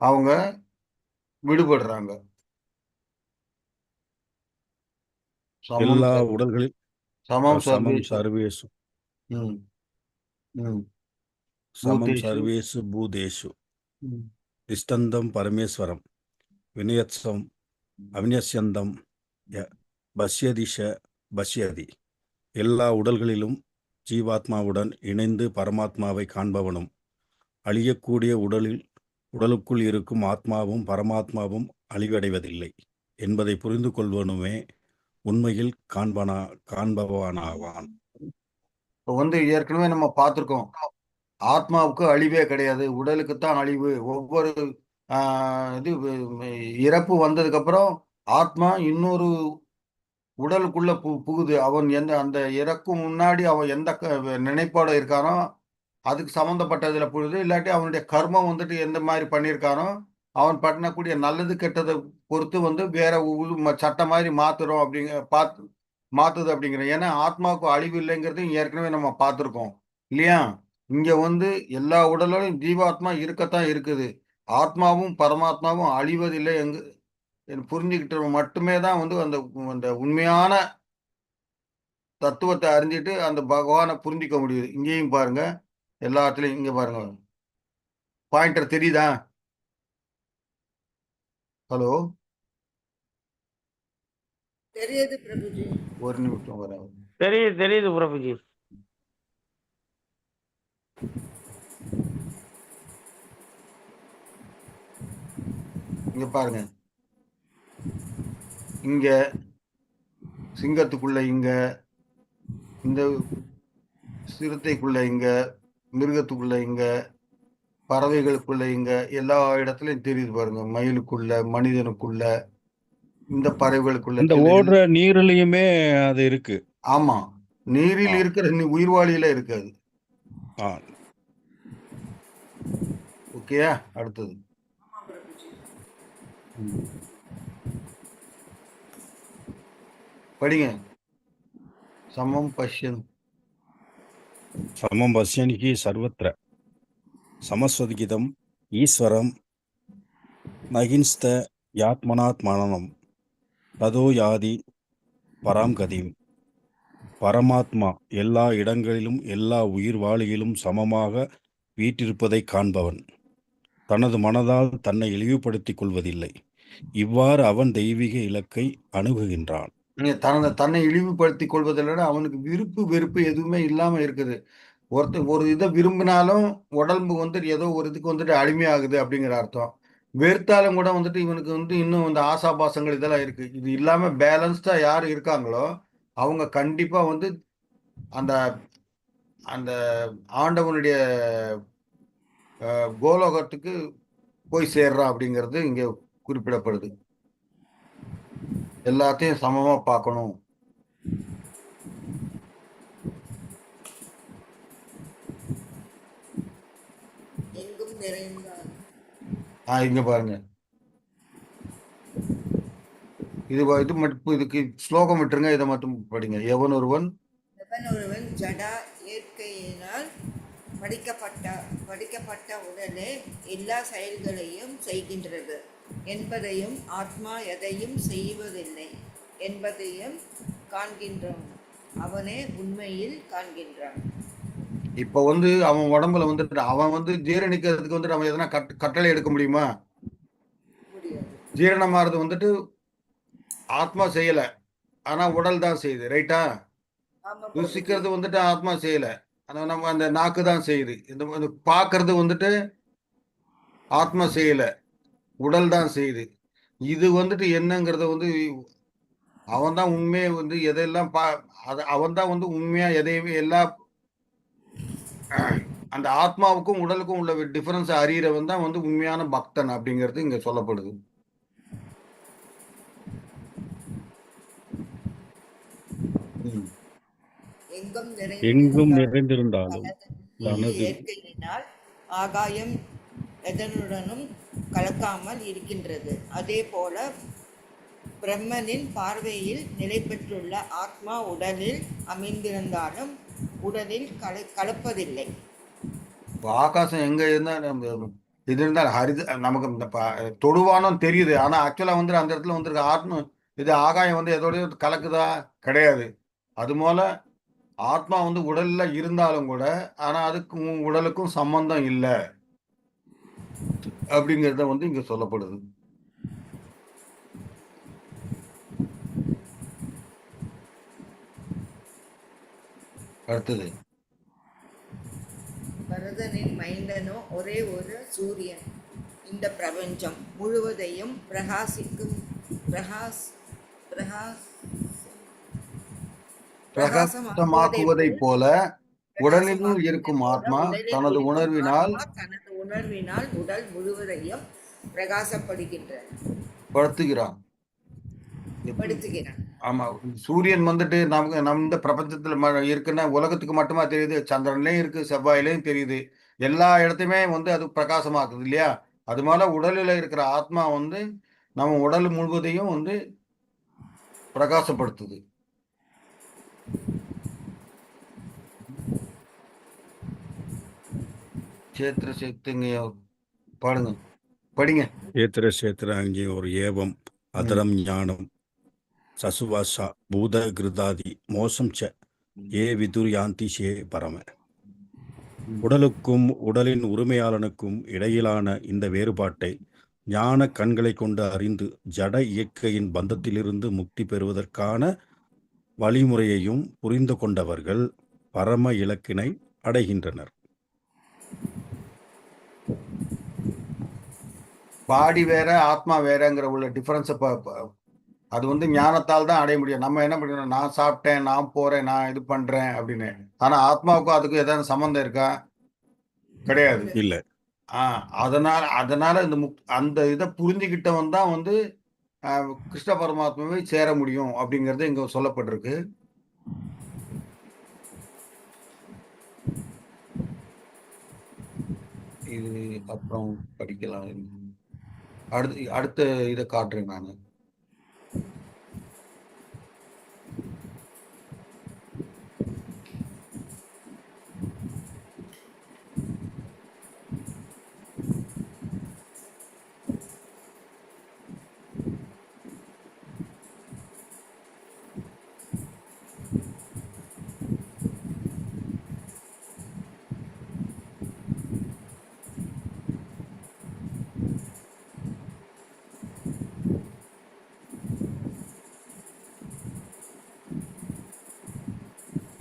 அவங்க விடுபடுறாங்க. சமம் எல்லா சர்வ உடல்களில் சமம் சமம் சர்வேஷு சர்வேஷு ம் ம் சமம் பூதேஷு சர்வேஷு பூதேஷு ம் திஷ்டந்தம் பரமேஸ்வரம் வினயத்சம் அவினஸ்யந்தம் பஷ்யதிஷ பஷ்யதி. எல்லா உடல்களிலும் ஜீவாத்மாவுடன் இணைந்து பரமாத்மாவை காண்பவனும் அழியக்கூடிய உடலுக்குள் இருக்கும் ஆத்மாவும் பரமாத்மாவும் அழிவடைவதில்லை என்பதை புரிந்து கொள்வனுமே உண்மையில் காண்பவனாவான். இப்போ வந்து ஏற்கனவே நம்ம பார்த்துருக்கோம், ஆத்மாவுக்கு அழிவே கிடையாது, உடலுக்கு தான் அழிவு. ஒவ்வொரு இது இறப்பு வந்ததுக்கு அப்புறம் ஆத்மா இன்னொரு உடலுக்குள்ள புகுது. அவன் அந்த இறக்கும் முன்னாடி அவன் எந்த நினைப்போட இருக்கானோ அதுக்கு சம்மந்தப்பட்டதில் புகுது. இல்லாட்டி அவனுடைய கர்மம் வந்துட்டு எந்த மாதிரி பண்ணியிருக்கானோ அவன் பண்ணக்கூடிய நல்லது கெட்டதை பொறுத்து வந்து வேற சட்டம் மாதிரி மாத்துறோம் மாத்துது அப்படிங்கிற. ஏன்னா ஆத்மாவுக்கு அழிவு இல்லைங்கிறது ஏற்கனவே நம்ம பார்த்துருக்கோம் இல்லையா? இங்க வந்து எல்லா உடலும் ஜீவாத்மா இருக்கத்தான் இருக்குது. ஆத்மாவும் பரமாத்மாவும் அழிவதில்லை புரிஞ்சுக்கிட்டு மட்டுமே தான் வந்து அந்த அந்த உண்மையான தத்துவத்தை அறிஞ்சிட்டு அந்த பகவானை புரிஞ்சிக்க முடியுது. இங்கேயும் பாருங்க, எல்லாத்துலயும் இங்க பாருங்க, பாயிண்டர் தெரியுதா? ஹலோ, தெரியுது பிரபுஜி. ஒரு நிமிஷம் வர. தெரியுது பிரபுஜி. இங்க பாருங்க, இங்க சிங்கத்துக்குள்ள, இங்க இந்த சிறுத்தைக்குள்ள, இங்க மிருகத்துக்குள்ள, இங்க பறவைகளுக்குள்ள, இங்க எல்லா இடத்துலயும் தெரியுது பாருங்க. மயிலுக்குள்ள, மனிதனுக்குள்ள, இந்த பறவைகளுக்குள்ள, இந்த ஓடுற நீர்லயுமே அது இருக்கு. ஆமா, நீரில் இருக்கிற உயிர்வாளியில இருக்காது. ஓகேயா? அடுத்தது படிங்க. சமம் பஷ்யன் சமம் பஷ்யனிகி சர்வத்ர சமஸ்வதிகிதம் ஈஸ்வரம் நகின்ஸ்த யாத்மனாத்மனம் ததோ யாதி பராம்கதிம். பரமாத்மா எல்லா இடங்களிலும் எல்லா உயிர்வாளியிலும் சமமாக வீற்றிருப்பதை காண்பவன் தனது மனதால் தன்னை இழிவுபடுத்திக் கொள்வதில்லை. இவ்வாறு அவன் தெய்வீக இலக்கை அணுகுகின்றான். தன்னை இழிவுபடுத்திக் கொள்வதில்லை. அவனுக்கு விருப்பு வெறுப்பு எதுவுமே இல்லாம இருக்குது. ஒருத்தர் ஒரு இதை விரும்பினாலும் உடம்பு வந்துட்டு ஏதோ ஒரு இதுக்கு வந்துட்டு அடிமையாகுது அப்படிங்கிற அர்த்தம். வெறுத்தாலும் கூட வந்துட்டு இவனுக்கு வந்து இன்னும் இந்த ஆசாபாசங்கள் இதெல்லாம் இருக்கு. இது இல்லாம பேலன்ஸ்டா யாரு இருக்காங்களோ அவங்க கண்டிப்பா வந்து அந்த அந்த ஆண்டவனுடைய கோலோகத்துக்கு போய் சேர்றான் அப்படிங்கிறது இங்க குறிப்பிடப்படுது. எல்லாத்தையும் சமமா பார்க்கணும். எங்கும் நிறைந்தார். இங்க பாருங்க, இது மட்டும் இதுக்கு ஸ்லோகம் விட்டுருங்க, இதை மட்டும் படிங்க. எவன் ஒருவன் ஜடா இயற்கையினால் படிக்கப்பட்ட உடனே எல்லா செயல்களையும் செய்கின்றது என்பதையும் ஆத்மா எதையும் செய்வதில்லை என்பதையும் காண்கின்றான். அவனே உண்மையில் காண்கின்றான். இப்ப வந்து அவன் உடம்புல வந்துட்டு அவன் வந்து ஜீரணிக்கிறதுக்கு வந்துட்டு அவன் எதனா கட்டளை எடுக்க முடியுமா? ஜீரணமாறது வந்துட்டு ஆத்மா செய்யல, ஆனா உடல் தான் செய்யுது. ரைட்டா? ருசிக்கிறது வந்துட்டு ஆத்மா செய்யல, ஆனா நம்ம அந்த நாக்கு தான் செய்யுது. இந்த பார்க்கறது வந்துட்டு ஆத்மா செய்யல, உடல் தான் செய்யுது. இது வந்துட்டு என்னங்கிறத வந்து அவன் தான் உண்மையை வந்து எதையெல்லாம் அவன் தான் வந்து உண்மையா எதையுமே எல்லா அந்த ஆத்மாவுக்கும் உடலுக்கும் உள்ள டிஃபரன்ஸ் அறியறவன் தான் வந்து உண்மையான பக்தன் அப்படிங்கிறது இங்க சொல்லப்படுது. எங்கும் நிறைந்திருந்தாலும் இயற்கையினால் ஆகாயம் எதனுடனும் கலக்காமல் இருக்கின்றது. அதே போல பிரம்மனின் பார்வையில் நிலை பெற்றுள்ள ஆத்மா உடலில் அமைந்திருந்தாலும் உடலில் கலப்பதில்லை. ஆகாசம் எங்க இருந்தா இது இருந்தால் நமக்கு இந்த தொடுவானம் தெரியுது, ஆனா ஆக்சுவலா வந்து அந்த இடத்துல வந்துருக்கு ஆத்மா இது ஆகாயம் வந்து எதோடய கலக்குதா? கிடையாது. அதுபோல ஆத்மா வந்து உடல்ல இருந்தாலும் கூட, ஆனா அதுக்கும் உடலுக்கும் சம்பந்தம் இல்ல. அப்படிங்கிறத வந்து இங்க சொல்லப்படுது. அடுத்தது. பரதனின் மைந்தனோ ஒரே ஒரு சூரியன். இந்த பிரபஞ்சம் முழுவதையும் பிரகாசமாக்குவதைப் போல உடலினுள் இருக்கும் ஆத்மா தனது உணர்வினால் உடல் முழுவதையும் பிரகாசப்படுத்துகிறான். ஆமா, சூரியன் வந்துட்டு நமக்கு இந்த பிரபஞ்சத்துல இருக்குன்னா உலகத்துக்கு மட்டுமா தெரியுது? சந்திரன்லயும் இருக்கு, செவ்வாயிலையும் தெரியுது. எல்லா இடத்தையுமே வந்து அது பிரகாசமாக்குது இல்லையா? அது மேல உடலில் இருக்கிற ஆத்மா வந்து நம்ம உடல் முழுவதையும் வந்து பிரகாசப்படுத்துது. சேத்திர சேத்துங்க பாடுங்க, படிங்க. சேத்திர சேத்திர அங்கே ஒரு ஏவம் அதரம் ஞானம் சசுவாசா பூத கிருதாதி மோசம் ச ஏ விதுர் யாந்தி சே பரம. உடலுக்கும் உடலின் உரிமையாளனுக்கும் இடையிலான இந்த வேறுபாட்டை ஞான கண்களை கொண்டு அறிந்து ஜட இயற்கையின் பந்தத்திலிருந்து முக்தி பெறுவதற்கான வழிமுறையையும் புரிந்து கொண்டவர்கள் பரம இலக்கினை அடைகின்றனர். பாடி வேற ஆத்மா வேறங்கிற உள்ள டிஃபரன்ஸை அது வந்து ஞானத்தால் தான் அடைய முடியும். நம்ம என்ன பண்ணணும்? நான் சாப்பிட்டேன், நான் போறேன், நான் இது பண்றேன் அப்படின்னு. ஆனா ஆத்மாவுக்கும் அதுக்கும் ஏதாவது சம்பந்தம் இருக்கா? கிடையாது. இல்ல. அதனால அந்த இதை புரிஞ்சுக்கிட்டவன் தான் வந்து கிருஷ்ண பரமாத்மாவை சேர முடியும் அப்படிங்கிறது இங்க சொல்லப்பட்டிருக்கு. இது அப்புறம் படிக்கலாம். அடுத்த இதை காட்டுறேன் நான்.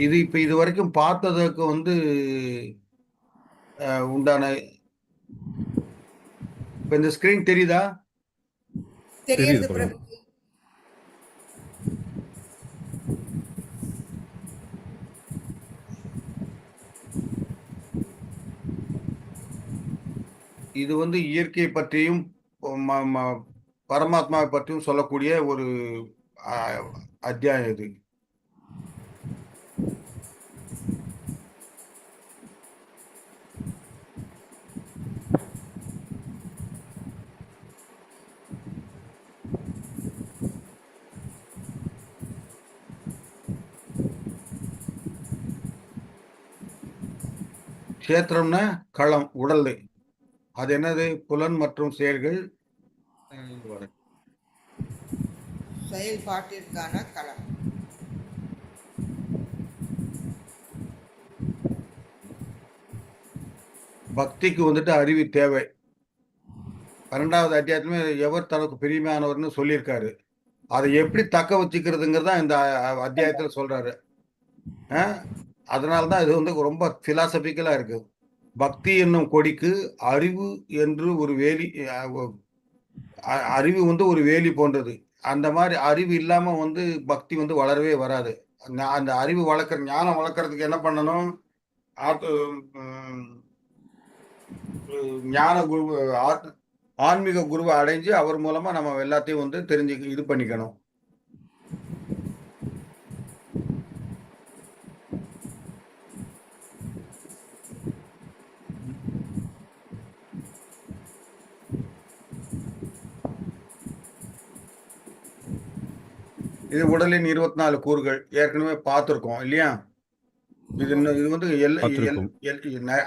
இது இப்ப இது வரைக்கும் பார்த்ததுக்கு வந்து உண்டான இப்ப இந்த ஸ்கிரீன் தெரியுதா? தெரியுது. இது வந்து இயற்கை பற்றியும் பரமாத்மாவை பற்றியும் சொல்லக்கூடிய ஒரு அத்தியாயம் இது. கஷேத்திரம்னா களம், உடல். அது என்னது? புலன் மற்றும் செயல்கள் செயல்பாட்டிற்கான களம். பக்திக்கு வந்துட்டு அறிவு தேவை. 12வது அத்தியாயத்திலுமே எவர் தனக்கு பிரியமானவர்னு சொல்லியிருக்காரு. அதை எப்படி தக்க வச்சுக்கிறதுங்கிறதா இந்த அத்தியாயத்துல சொல்றாரு. அதனால்தான் இது வந்து ரொம்ப பிலாசபிக்கலா இருக்கு. பக்தி என்னும் கொடிக்கு அறிவு என்று ஒரு வேலி, அறிவு வந்து ஒரு வேலி போன்றது. அந்த மாதிரி அறிவு இல்லாம வந்து பக்தி வந்து வளரவே வராது. அந்த அறிவு ஞானம் வளர்க்கறதுக்கு என்ன பண்ணணும்? ஞான குரு, ஆன்மீக குருவை அடைஞ்சு அவர் மூலமா நம்ம எல்லாத்தையும் வந்து தெரிஞ்சு இது பண்ணிக்கணும். இது உடலின் 24 கூறுகள் ஏற்கனவே பார்த்துருக்கோம் இல்லையா? இது வந்து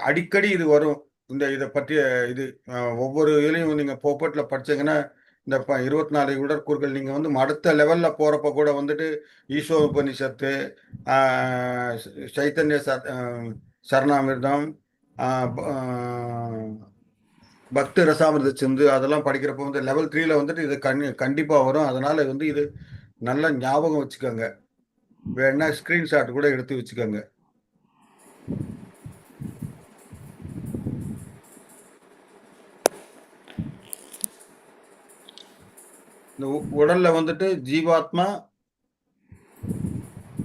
அடிக்கடி இது வரும். இதை பற்றிய இது ஒவ்வொரு இதுலையும் நீங்க போப்பட்ல படிச்சீங்கன்னா இந்த 24 உடற்கூறுகள் நீங்க வந்து அடுத்த லெவல்ல போறப்ப கூட வந்துட்டு ஈசோ உபனிஷத்து, சைத்தன்ய சரணாமிர்தம், பக்தி ரசாமிர்த சிந்து அதெல்லாம் படிக்கிறப்ப வந்து லெவல் 3ல வந்துட்டு இது கண்டிப்பா வரும். அதனால வந்து இது நல்ல ஞாபகம் வச்சுக்கோங்க. வேணா ஸ்கிரீன்ஷாட் கூட எடுத்து வச்சுக்கோங்க. இந்த உடல்ல வந்துட்டு ஜீவாத்மா,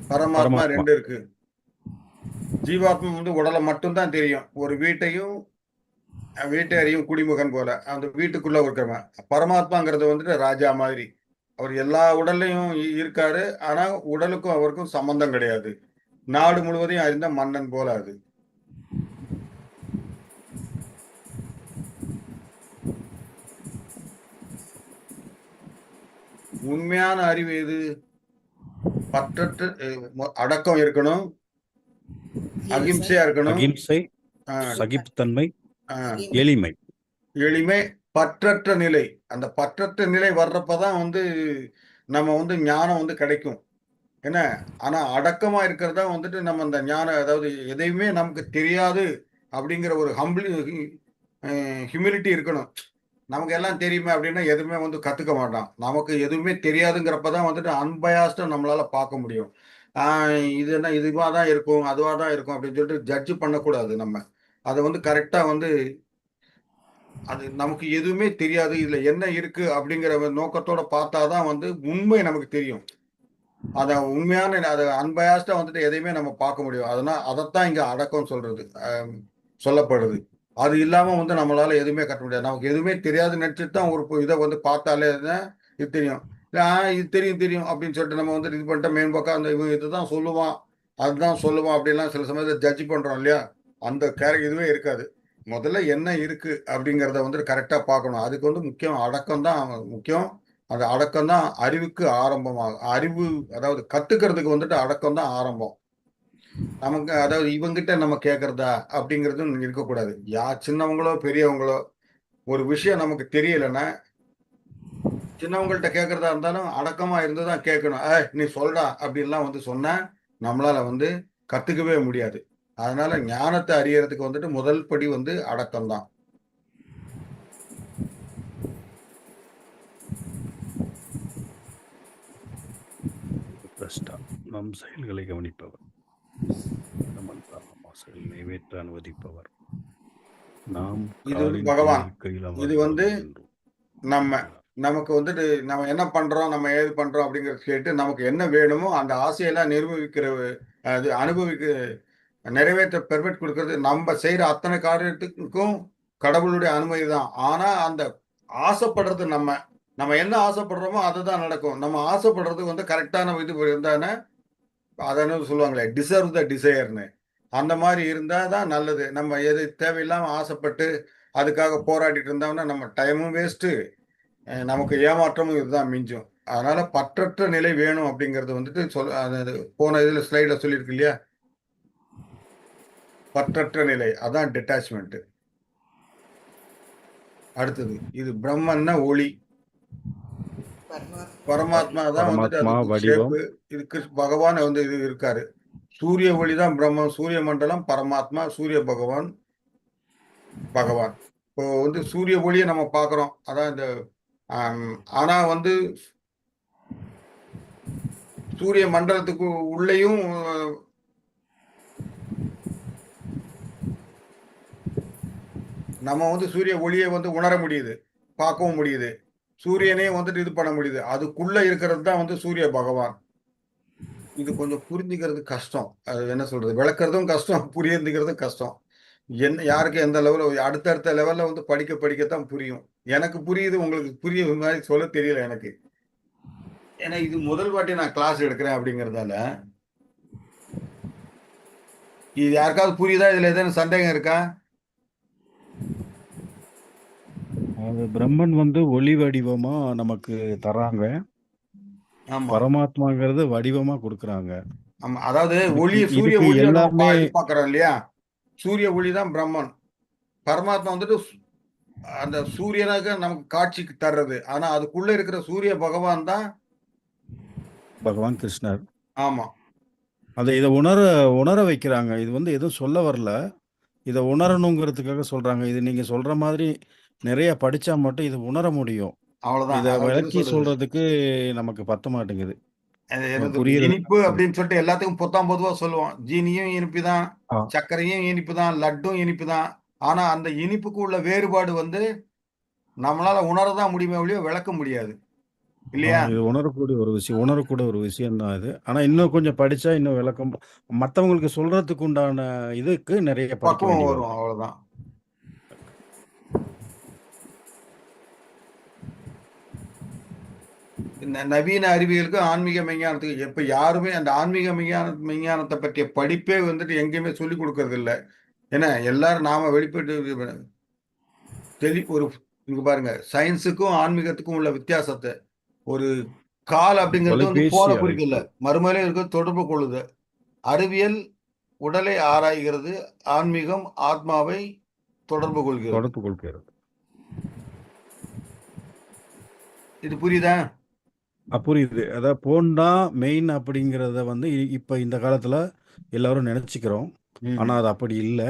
பரமாத்மா 2 இருக்கு. ஜீவாத்மா வந்து உடலை மட்டும்தான் தெரியும். ஒரு வீட்டை அறியும் குடிமகன் போல அந்த வீட்டுக்குள்ள இருக்கிறவன். பரமாத்மாங்கிறது வந்துட்டு ராஜா மாதிரி. அவர் எல்லா உடல்லையும் இருக்காரு. ஆனா உடலுக்கும் அவருக்கும் சம்பந்தம் கிடையாது. நாடு முழுவதையும் அறிந்த மன்னன் போல அது. உண்மையான அறிவு எது? பற்றற்ற அடக்கம் இருக்கணும், அகிம்சையா இருக்கணும், அகிம்சை, சகிப்புத்தன்மை, எளிமை. எளிமை, பற்றற்ற நிலை. அந்த பற்றற்ற நிலை வர்றப்பதான் வந்து நம்ம வந்து ஞானம் வந்து கிடைக்கும். என்ன? ஆனா அடக்கமா இருக்கிறதா வந்துட்டு நம்ம அந்த ஞானம், அதாவது எதையுமே நமக்கு தெரியாது அப்படிங்கிற ஒரு ஹியூமிலிட்டி இருக்கணும். நமக்கு எல்லாம் தெரியுமே அப்படின்னா எதுவுமே வந்து கத்துக்க மாட்டான். நமக்கு எதுவுமே தெரியாதுங்கிறப்பதான் வந்துட்டு அன்பயாஸ்டா நம்மளால பார்க்க முடியும். இது என்ன இதுவா தான் இருக்கும், அதுவா தான் இருக்கும் அப்படின்னு சொல்லிட்டு ஜட்ஜ் பண்ணக்கூடாது நம்ம. அதை வந்து கரெக்டா வந்து அது நமக்கு எதுவுமே தெரியாது, இதுல என்ன இருக்கு அப்படிங்கிற நோக்கத்தோட பார்த்தாதான் வந்து உண்மை நமக்கு தெரியும். அத உண்மையான அதை அன்பயாஸ்டா வந்துட்டு எதையுமே நம்ம பார்க்க முடியும். அதனால அதைத்தான் இங்க அடக்கம் சொல்றது சொல்லப்படுது. அது இல்லாம வந்து நம்மளால எதுவுமே கட்ட முடியாது. நமக்கு எதுவுமே தெரியாது நினைச்சிட்டு தான் ஒரு இதை வந்து பார்த்தாலே இது தெரியும். இது தெரியும் அப்படின்னு சொல்லிட்டு நம்ம வந்து இது பண்ணிட்டு மேம்போக்கா அந்த இதுதான் சொல்லுவான், அதுதான் சொல்லுவான் அப்படின்லாம் சில சமயத்தில் ஜட்ஜ் பண்றோம் இல்லையா? அந்த இதுவே இருக்காது. முதல்ல என்ன இருக்கு அப்படிங்கிறத வந்து கரெக்டா பார்க்கணும். அதுக்கு வந்து முக்கியம் அடக்கம் தான் முக்கியம். அந்த அடக்கம் தான் அறிவுக்கு ஆரம்பமாகும். அறிவு, அதாவது கத்துக்கிறதுக்கு வந்துட்டு அடக்கம் தான் ஆரம்பம். நமக்கு அதாவது இவங்கிட்ட நம்ம கேட்கறதா அப்படிங்கிறது இருக்கக்கூடாது. சின்னவங்களோ பெரியவங்களோ ஒரு விஷயம் நமக்கு தெரியலைன்னா சின்னவங்கள்ட்ட கேட்கறதா இருந்தாலும் அடக்கமா இருந்துதான் கேட்கணும். நீ சொல்றா அப்படின்லாம் வந்து சொன்னா நம்மளால வந்து கத்துக்கவே முடியாது. அதனால ஞானத்தை அறியறதுக்கு வந்துட்டு முதல் படி வந்து அடக்கம் தான். நம் செயல்களை கவனிப்பவர், நிறைவேற்ற அனுமதிப்பவர். நாம் இது பகவான். இது வந்து நமக்கு வந்துட்டு நம்ம என்ன பண்றோம், நம்ம ஏது பண்றோம் அப்படிங்கறது கேட்டு நமக்கு என்ன வேணுமோ அந்த ஆசையெல்லாம் நிர்வகிக்கிற, அது நிறைவேற்ற பெர்மிட் கொடுக்கறது. நம்ம செய்யற அத்தனை காரியத்துக்கும் கடவுளுடைய அனுமதி தான். ஆனா அந்த ஆசைப்படுறது நம்ம என்ன ஆசைப்படுறோமோ அதுதான் நடக்கும். நம்ம ஆசைப்படுறது வந்து கரெக்டான இது இருந்தானே, அதான சொல்லுவாங்களே டிசர்வ் த டிசையர்னு, அந்த மாதிரி இருந்தா தான் நல்லது. நம்ம எது தேவையில்லாம ஆசைப்பட்டு அதுக்காக போராடிட்டு இருந்தோம்னா நம்ம டைமும் வேஸ்ட்டு, நமக்கு ஏமாற்றமும் இதுதான் மிஞ்சும். அதனால பற்றற்ற நிலை வேணும் அப்படிங்கிறது வந்துட்டு போன இதுல ஸ்லைட்ல சொல்லியிருக்கு இல்லையா? பற்றற்ற நிலை, அதான் டிட்டாச்மெண்ட். அது பிரம்மன்னா ஒளி, பரமாத்மா தான் வந்துட்டு அது ஷேப்பு. இது பகவான் வந்து இது இருக்காரு. சூரிய ஒளி தான் பிரம்மம், சூரிய மண்டலம் பரமாத்மா, சூரிய பகவான். இப்போ வந்து சூரிய ஒளியை நம்ம பார்க்கிறோம். அதான் இந்த ஆனா வந்து சூரிய மண்டலத்துக்கு உள்ளேயும் நம்ம வந்து சூரிய ஒளியை வந்து உணர முடியுது, பார்க்கவும் முடியுது. சூரியனே வந்துட்டு இது பண்ண முடியுது. அதுக்குள்ள இருக்கிறது தான் வந்து சூரிய பகவான். இது கொஞ்சம் புரிஞ்சுக்கிறது கஷ்டம். அது என்ன சொல்றது, விளக்குறதும் கஷ்டம், புரிஞ்சுக்கிறதும் கஷ்டம். யாருக்கு எந்த லெவலில் அடுத்தடுத்த லெவல்ல வந்து படிக்கத்தான் புரியும். எனக்கு புரியுது, உங்களுக்கு புரிய மாதிரி சொல்ல தெரியல எனக்கு. ஏன்னா இது முதல் வாட்டி நான் கிளாஸ் எடுக்கிறேன் அப்படிங்கிறதால இது யாருக்காவது புரியுதா? இதுல ஏதாவது சந்தேகம் இருக்கா? அது பிரம்மன் வந்து ஒளி வடிவமா நமக்கு தராங்க, பரமாத்மாங்கிறது வடிவமா கொடுக்கறாங்க. ஆமா, அதாவது சூரிய ஒளி எல்லாமே பாக்குறோம் இல்லையா? சூரிய ஒளி தான் பிரம்மன். பரமாத்மா வந்துட்டு அந்த சூரியனாக நமக்கு காட்சிக்கு தர்றது. ஆனா அதுக்குள்ள இருக்கிற சூரிய பகவான் தான். பகவான் கிருஷ்ணர். ஆமா. இதை உணர வைக்கிறாங்க. இது வந்து எதுவும் சொல்ல வரல. இதை உணரணுங்கிறதுக்காக சொல்றாங்க. இது நீங்க சொல்ற மாதிரி நிறைய படிச்சா மட்டும் இது உணர முடியும். அவ்வளவுதான். இதை அதாவது விளக்கி சொல்றது சொல்றதுக்கு நமக்கு பத்த மாட்டேங்குது. என்னது புரியுறது. இனிப்பு அப்படின்னு சொல்லிட்டு எல்லாத்துக்கும் பொதுவா சொல்லுவோம். ஜீனியும் இனிப்பு தான், ஆ. சர்க்கரையும் இனிப்பு தான், லட்டும் இனிப்பு தான். ஆனா அந்த இனிப்புக்கு உள்ள வேறுபாடு வந்து நம்மளால உணரதான் முடியுமே ஒழிய விளக்க முடியாது இல்லையா? இது உணரக்கூடிய ஒரு விஷயம் தான் இது. ஆனா இன்னும் கொஞ்சம் படிச்சா இன்னும் விளக்கம் மத்தவங்களுக்கு சொல்றதுக்கு உண்டான இதுக்கு நிறைய படிக்க பக்குவம் வேண்டி வரும். வரும். அவ்வளவுதான். இந்த நவீன அறிவியலுக்கு ஆன்மீக மெய்ஞானத்துக்கு எப்ப யாருமே அந்த ஆன்மீக மெய்ஞானத்தை பற்றிய படிப்பே வந்துட்டு எங்கேயுமே சொல்லி கொடுக்கறது இல்லை. ஏன்னா எல்லாரும் நாம வெளிப்பட்டு ஒரு இங்க பாருங்க, சயின்ஸுக்கும் ஆன்மீகத்துக்கும் உள்ள வித்தியாசத்தை ஒரு கால் அப்படிங்கிறது வந்து தொலைபேசி போன அழைப்பு. குறிக்கல, மறுமலை இருக்க தொடர்பு கொள்ளுது. அறிவியல் உடலை ஆராய்கிறது, ஆன்மீகம் ஆத்மாவை தொடர்பு கொள்கிறது. இது புரியுதா? புரியுது. அதாவது போன் தான் மெயின் அப்படிங்கிறத வந்து இப்ப இந்த காலத்துல எல்லாரும் நினைச்சுக்கிறோம். ஆனா அது அப்படி இல்ல.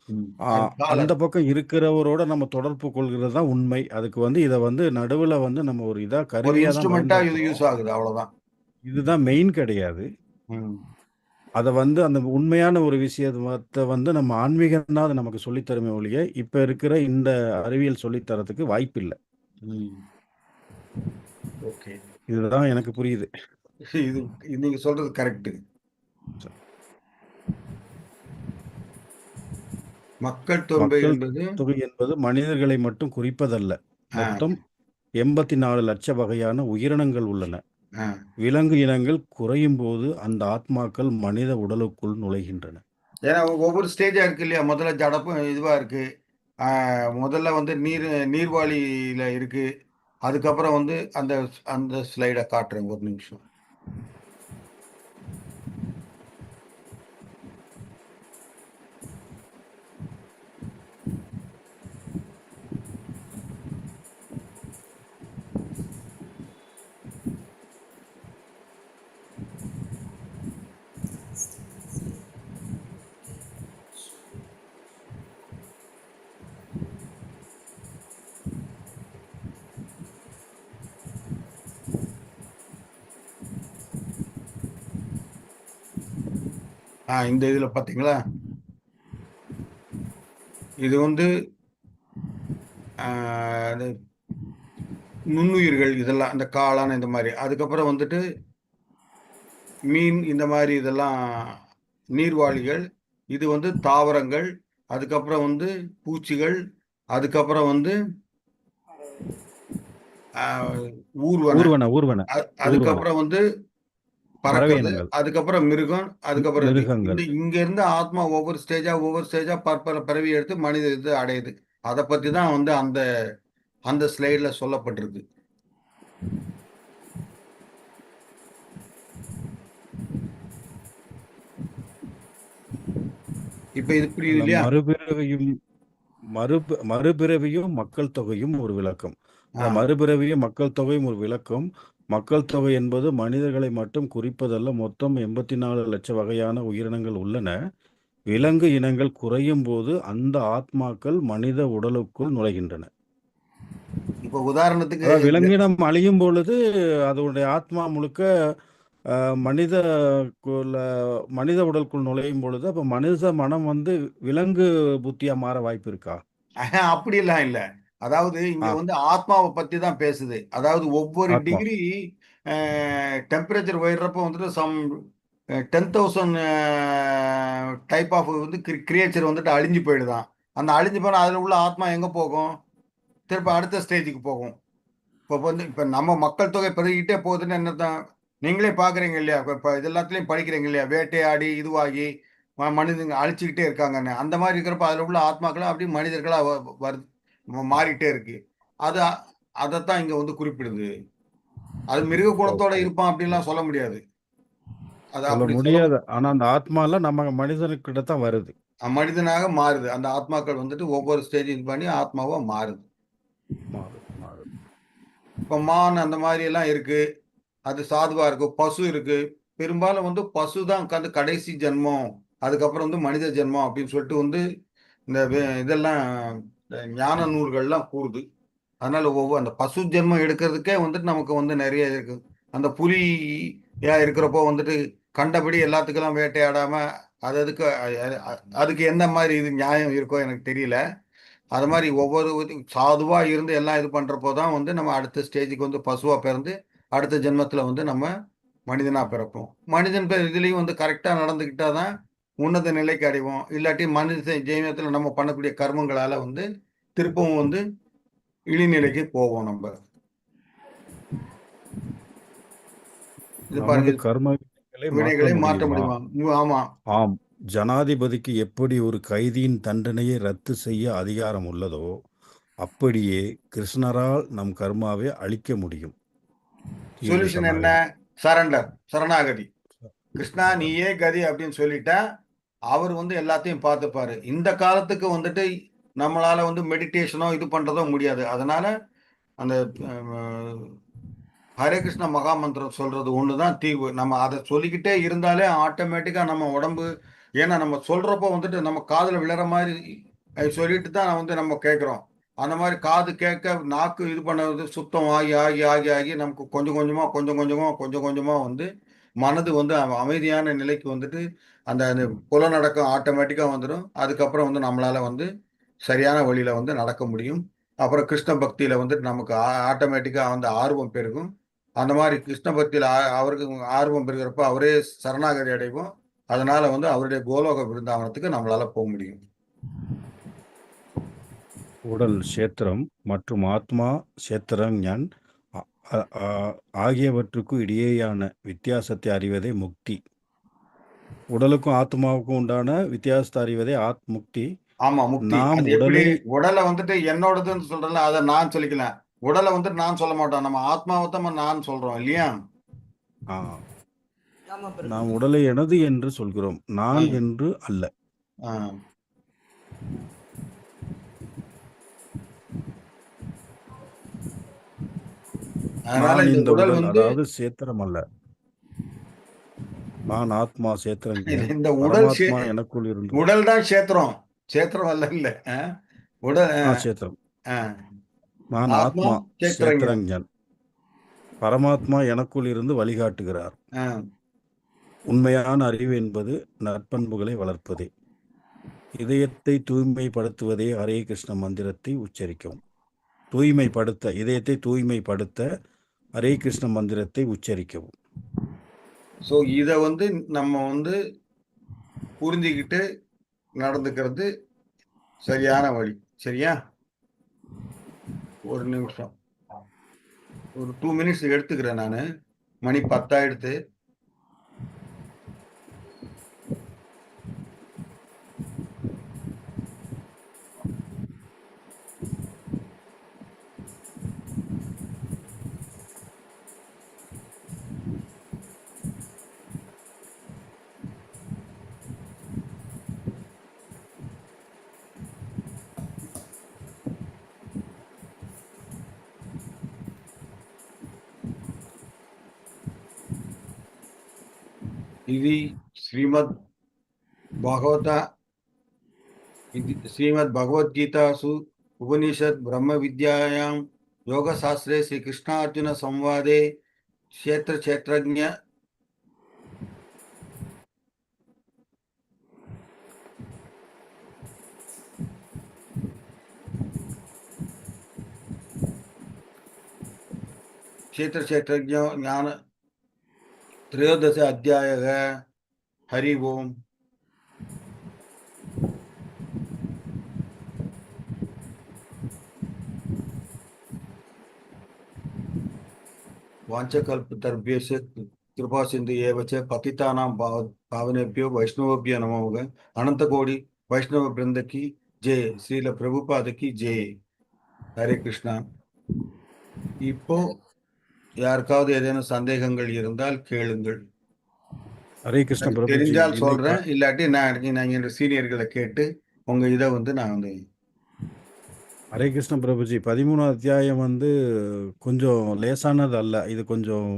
அது கால அந்த பக்கம் இருக்கிறவரோட நம்ம தொடர்பு கொள்கிறது தான் உண்மை. அதுக்கு வந்து இதை வந்து நடுவுல வந்து நம்ம ஒரு ஒரு கருவியா தான் இன்ஸ்ட்ருமெண்டா இது பயன்படுத்துறோம். யூஸ் ஆகுது, அவ்வளவுதான். இதுதான் மெயின் கிடையாது. ம். அதை வந்து அந்த உண்மையான ஒரு விஷயத்தை வந்து நம்ம ஆன்மீகம் தான் அது நமக்கு சொல்லித்தருமே ஒழிய இப்ப இருக்கிற இந்த அறிவியல் சொல்லித்தரத்துக்கு வாய்ப்பில்லை. ம். ஓகே. இதுதான் எனக்கு புரியுது. இது நீங்க சொல்றது கரெக்ட். மக்கள் தொகை என்பது மனிதர்களை மட்டும் குறிப்பதல்ல. மொத்தம் 84 லட்ச வகையான உயிரினங்கள் உள்ளன. விலங்கு இனங்கள் குறையும் போது அந்த ஆத்மாக்கள் மனித உடலுக்குள் நுழைகின்றன. ஏன்னா ஒவ்வொரு ஸ்டேஜா இருக்கு இல்லையா? முதல்ல ஜடப்பும் இதுவா இருக்கு. முதல்ல வந்து நீர்வாழியில இருக்கு. அதுக்கப்புறம் வந்து அந்த அந்த ஸ்லைடை காட்டுறேன், ஒரு நிமிஷம். இந்த இதுல பாத்தீங்களா? இது வந்து நுண்ணுயிர்கள் இதெல்லாம், இந்த காளான் இந்த மாதிரி. அதுக்கப்புறம் வந்துட்டு மீன் இந்த மாதிரி இதெல்லாம் நீர்வாழிகள். இது வந்து தாவரங்கள். அதுக்கப்புறம் வந்து பூச்சிகள். அதுக்கப்புறம் வந்து ஊர்வன. அதுக்கப்புறம் வந்து பறக்கிறது. அதுக்கப்புறம் மிருகம். அதுக்கப்புறம் இங்க இருந்து ஆத்மா ஒவ்வொரு ஸ்டேஜா பிறவி எடுத்து மனித இது அடையுது. அதை பத்தி தான் வந்து அந்த ஸ்லைட்ல சொல்லப்பட்டிருக்கு. இப்ப இது புரியுது இல்லையா? மறுபிறவியும் மக்கள் தொகையும் ஒரு விளக்கம். மறுபிறவியும் மக்கள் தொகையும் ஒரு விளக்கம். மக்கள் தொகை என்பது மனிதர்களை மட்டும் குறிப்பதல்ல. மொத்தம் 84 லட்ச வகையான உயிரினங்கள் உள்ளன. விலங்கு இனங்கள் குறையும் போது அந்த ஆத்மாக்கள் மனித உடலுக்குள் நுழைகின்றன. இப்ப உதாரணத்துக்கு விலங்கினம் அழியும் பொழுது அதனுடைய ஆத்மா முழுக்க மனித உடலுக்குள் நுழையும் பொழுது அப்ப மனித மனம் வந்து விலங்கு புத்தியா மாற வாய்ப்பு இருக்கா? அப்படியெல்லாம் இல்ல. அதாவது இங்க வந்து ஆத்மாவை பத்தி தான் பேசுது. அதாவது ஒவ்வொரு டிகிரி டெம்பரேச்சர் உயர்றப்ப வந்துட்டு சம் 10,000 டைப் ஆஃப் வந்து கிரியேச்சர் வந்துட்டு அழிஞ்சு போயிடுதான். அந்த அழிஞ்சு போனால் அதில் உள்ள ஆத்மா எங்கே போகும்? திருப்ப அடுத்த ஸ்டேஜுக்கு போகும். இப்போ நம்ம மக்கள் தொகை பெருகிட்டே போகுதுன்னு என்னதான் நீங்களே பார்க்குறீங்க இல்லையா? இப்போ இது எல்லாத்துலேயும் படிக்கிறீங்க இல்லையா? வேட்டையாடி இதுவாகி மனிதங்க அழிச்சுக்கிட்டே இருக்காங்கன்னு. அந்த மாதிரி இருக்கிறப்ப அதில் உள்ள ஆத்மாக்களும் அப்படி மனிதர்களாக மாறிட்டே இருக்கு. அதைத்தான் இங்கே வந்து குறிப்பிடுது. அது மிருக குலத்தோட இருப்பான் அப்படின்லாம் சொல்ல முடியாது. சொல்ல முடியாது. ஆனா அந்த ஆத்மால நம்ம மனிதனுக்கிட்ட தான் வருது. மனிதனாக மாறுது. அந்த ஆத்மாக்கள் வந்துட்டு ஒவ்வொரு ஸ்டேஜ் இது பண்ணி ஆத்மாவா மாறுது. இப்போ மான் அந்த மாதிரி எல்லாம் இருக்கு, அது சாதுவா இருக்கு. பசு இருக்கு. பெரும்பாலும் வந்து பசு தான் உட்காந்து கடைசி ஜென்மம், அதுக்கப்புறம் வந்து மனித ஜென்மம் அப்படின்னு சொல்லிட்டு வந்து இந்த இதெல்லாம் ஞான நூல்கள்லாம் கூறுது. அதனால அந்த பசு ஜென்மம் எடுக்கிறதுக்கே வந்துட்டு நமக்கு வந்து நிறைய இருக்கு. அந்த புலியா இருக்கிறப்போ வந்துட்டு கண்டபடி எல்லாத்துக்கெல்லாம் வேட்டையாடாம அதுக்கு அதுக்கு எந்த மாதிரி இது நியாயம் இருக்கோ எனக்கு தெரியல. அது மாதிரி ஒவ்வொரு சாதுவா இருந்து எல்லாம் இது பண்றப்போ தான் வந்து நம்ம அடுத்த ஸ்டேஜுக்கு வந்து பசுவா பிறந்து அடுத்த ஜென்மத்துல வந்து நம்ம மனிதனா பிறப்போம். மனிதன் இதுலயும் வந்து கரெக்டா நடந்துக்கிட்டா தான் உன்னத நிலைக்கு அடைவோம். இல்லாட்டி மனித ஜென்மத்துல நம்ம பண்ணக்கூடிய கர்மங்களால வந்து திருப்பவும் வந்து இழிநிலைக்கு போவோம் நம்ம. இது பாருங்க, நமது கர்ம வினைகளை மாற்ற முடியுமா? முடியுமா? ஆமா. ஆம். ஜனாதிபதிக்கு எப்படி ஒரு கைதியின் தண்டனையை ரத்து செய்ய அதிகாரம் உள்ளதோ அப்படியே கிருஷ்ணரால் நம் கர்மாவை அழிக்க முடியும். சொல்யூஷன் என்ன? சரண்டர், சரணாகதி. கிருஷ்ணா நீயே கதி அப்படின்னு சொல்லிட்டா அவர் வந்து எல்லாத்தையும் பார்த்துப்பாரு. இந்த காலத்துக்கு வந்துட்டு நம்மளால வந்து மெடிடேஷனோ இது பண்றதோ முடியாது. அதனால அந்த ஹரே கிருஷ்ண மகாமந்திரம் சொல்றது ஒண்ணுதான் தீர்வு. நம்ம அதை சொல்லிக்கிட்டே இருந்தாலே ஆட்டோமேட்டிக்கா நம்ம உடம்பு, ஏன்னா நம்ம சொல்றப்போ வந்துட்டு நம்ம காதுல விழற மாதிரி சொல்லிட்டு தான் வந்து நம்ம கேட்கிறோம். அந்த மாதிரி காது கேட்க நாக்கு இது பண்ணது சுத்தம் ஆகி ஆகி ஆகி ஆகி நமக்கு கொஞ்சம் கொஞ்சமா வந்து மனது வந்து அமைதியான நிலைக்கு வந்துட்டு அந்த புலநடக்கம் ஆட்டோமேட்டிக்கா வந்துடும். அதுக்கப்புறம் வந்து நம்மளால வந்து சரியான வழியில வந்து நடக்க முடியும். அப்புறம் கிருஷ்ண பக்தியில வந்துட்டு நமக்கு ஆட்டோமேட்டிக்கா வந்து ஆர்வம் பெருகும். அந்த மாதிரி கிருஷ்ண பக்தியில அவருக்கு ஆர்வம் பெறுகிறப்ப அவரே சரணாகதி அடைவோம். அதனால வந்து அவருடைய கோலோக பிருந்தாவனத்துக்கு நம்மளால போக முடியும். உடல் சேத்திரம் மற்றும் ஆத்மா சேத்திரஞான் ஆகியவற்றுக்கு இடையேயான வித்தியாசத்தை அறிவதே முக்தி. உடலுக்கும் ஆத்மாவுக்கும் உண்டான வித்தியாசத்தை அறிவதே முக்தி. ஆமா, முக்தி. நாம் அது எப்படி உடலை வந்துட்டு என்னோடதுன்னு சொல்றல, அதை நான் சொல்லிக்கலாம். உடலை வந்துட்டு நான் சொல்ல மாட்டோம். நம்ம ஆத்மாவை தான் நான் சொல்றோம் இல்லையா? நாம் உடலை எனது என்று சொல்கிறோம், நான் என்று அல்ல. அதனால இந்த உடல் வந்து அதாவது சேத்திரம் அல்ல, நான் ஆத்மா சேத்திரம். இந்த உடல் எனக்குள் இருந்து உடல் தான் சேத்திரம், சேத்திரம் அல்ல. இல்ல உடல் சேத்திரம். நான் ஆத்மா சேத்திரஞன். பரமாத்மா எனக்குள் இருந்து வழிகாட்டுகிறார். உண்மையான அறிவு என்பது நற்பண்புகளை வளர்ப்பதே. இதயத்தை தூய்மைப்படுத்துவதே ஹரே கிருஷ்ண மந்திரத்தை உச்சரிக்கவும். இதயத்தை தூய்மைப்படுத்த ஹரே கிருஷ்ண மந்திரத்தை உச்சரிக்கவும். ஸோ இதை வந்து நம்ம வந்து புரிஞ்சுக்கிட்டு நடந்துக்கிறது சரியான வழி. சரியா? ஒரு நிமிஷம், ஒரு 2 மினிட்ஸ் எடுத்துக்கிறேன் நான். மணி 10 ஆயிடுத்து. ఇది శ్రీమద్ భగవద్గీతాసు ఉపనిషద్ బ్రహ్మ విద్యాయాం యోగశాస్త్రే శ్రీకృష్ణార్జున సంవాదే క్షేత్రజ్ఞ జ్ఞాన 13 अध्यायः. हरि ओम. वाञ्छकल्पतरुभ्यश्च कृपा सिन्धु एव च पतितानां पावनेभ्यो वैष्णवेभ्यो नमो नमः. अनंतकोटि वैष्णव वृंद की जय. श्रील प्रभुपाद की जय. हरे कृष्णा. இப்போ யாருக்காவது ஏதேனும் சந்தேகங்கள் இருந்தால் கேளுங்கள். ஹரே கிருஷ்ண எனக்கு பிரபுஜி. தெரிஞ்சால் இன்னைக்கு சொல்றேன், இல்லாட்டி நான் என்னோட சீனியர்களை கேட்டு உங்க இதை வந்து நான் வந்து ஹரே கிருஷ்ண பிரபுஜி 13வது அத்தியாயம் வந்து கொஞ்சம் லேசானது அல்ல. இது கொஞ்சம்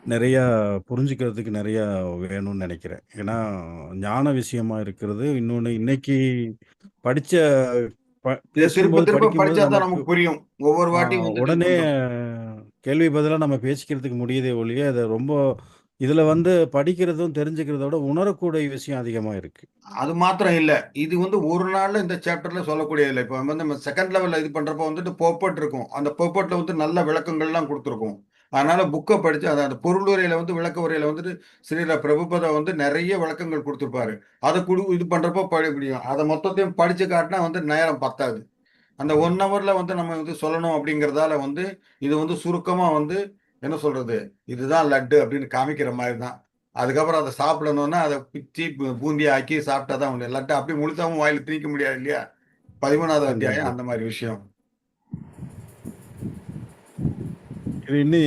நிறையா புரிஞ்சுக்கிறதுக்கு நிறையா வேணும்னு நினைக்கிறேன். ஏன்னா ஞான விஷயமா இருக்கிறது. இன்னொன்னு இன்னைக்கு படிச்ச இதை திருப்ப பேசும்போது திருப்ப படிக்கும்போது படிச்சா தான் நமக்கு நமக்கு புரியும். ஒவ்வொரு வாட்டியும் வந்துட்டு உடனே கொஞ்சம் கேள்வி பதிலா நம்ம பேசிக்கிறதுக்கு முடியுதே ஒழிய, அது ரொம்ப இதுல வந்து படிக்கிறதும் தெரிஞ்சுக்கிறத விட உணரக்கூடிய விஷயம் அதிகமா இருக்கு. அது மாத்திரம் இல்ல. இது வந்து ஒரு நாள்ல இந்த சாப்டர்ல சொல்லக்கூடியது இல்ல. இப்ப வந்து நம்ம செகண்ட் லெவல்ல இது பண்றப்போ வந்துட்டு போப்பட் இருக்கும். அந்த போப்பட்ல வந்து நல்ல விளக்கங்கள்லாம் குடுத்துருக்கும். அதனால புக்க படிச்சு அந்த பொருளுரையில வந்து விளக்க உரையில வந்துட்டு ஸ்ரீல பிரபுபதா வந்து நெறைய விளக்கங்கள் குடுத்திருப்பாரு. அத இது பண்றப்போ படி முடியும். அத மொத்தத்தையும் படிச்சு காட்டுனா வந்து நேரம் பத்தாது. அந்த 1 ஹவர்ல வந்து நம்ம வந்து சொல்லணும் அப்படிங்கிறதால வந்து, இது வந்து சுருக்கமா வந்து என்ன சொல்றது? இதுதான் லட்டு அப்படின்னு காமிக்கிற மாரி தான். அதுக்கப்புறம் அத சாப்பிடணும்னா, அத பிச்சு பூந்தியா ஆக்கி சாப்பிட்டா தான் உண்டு. லட்ட அப்படியே முழுசாவும் வாயில திணிக்க முடியாது இல்லையா? 13வது அத்தியாயம் கண்டிப்பா. அந்த மாரி விஷயம். இது இன்னி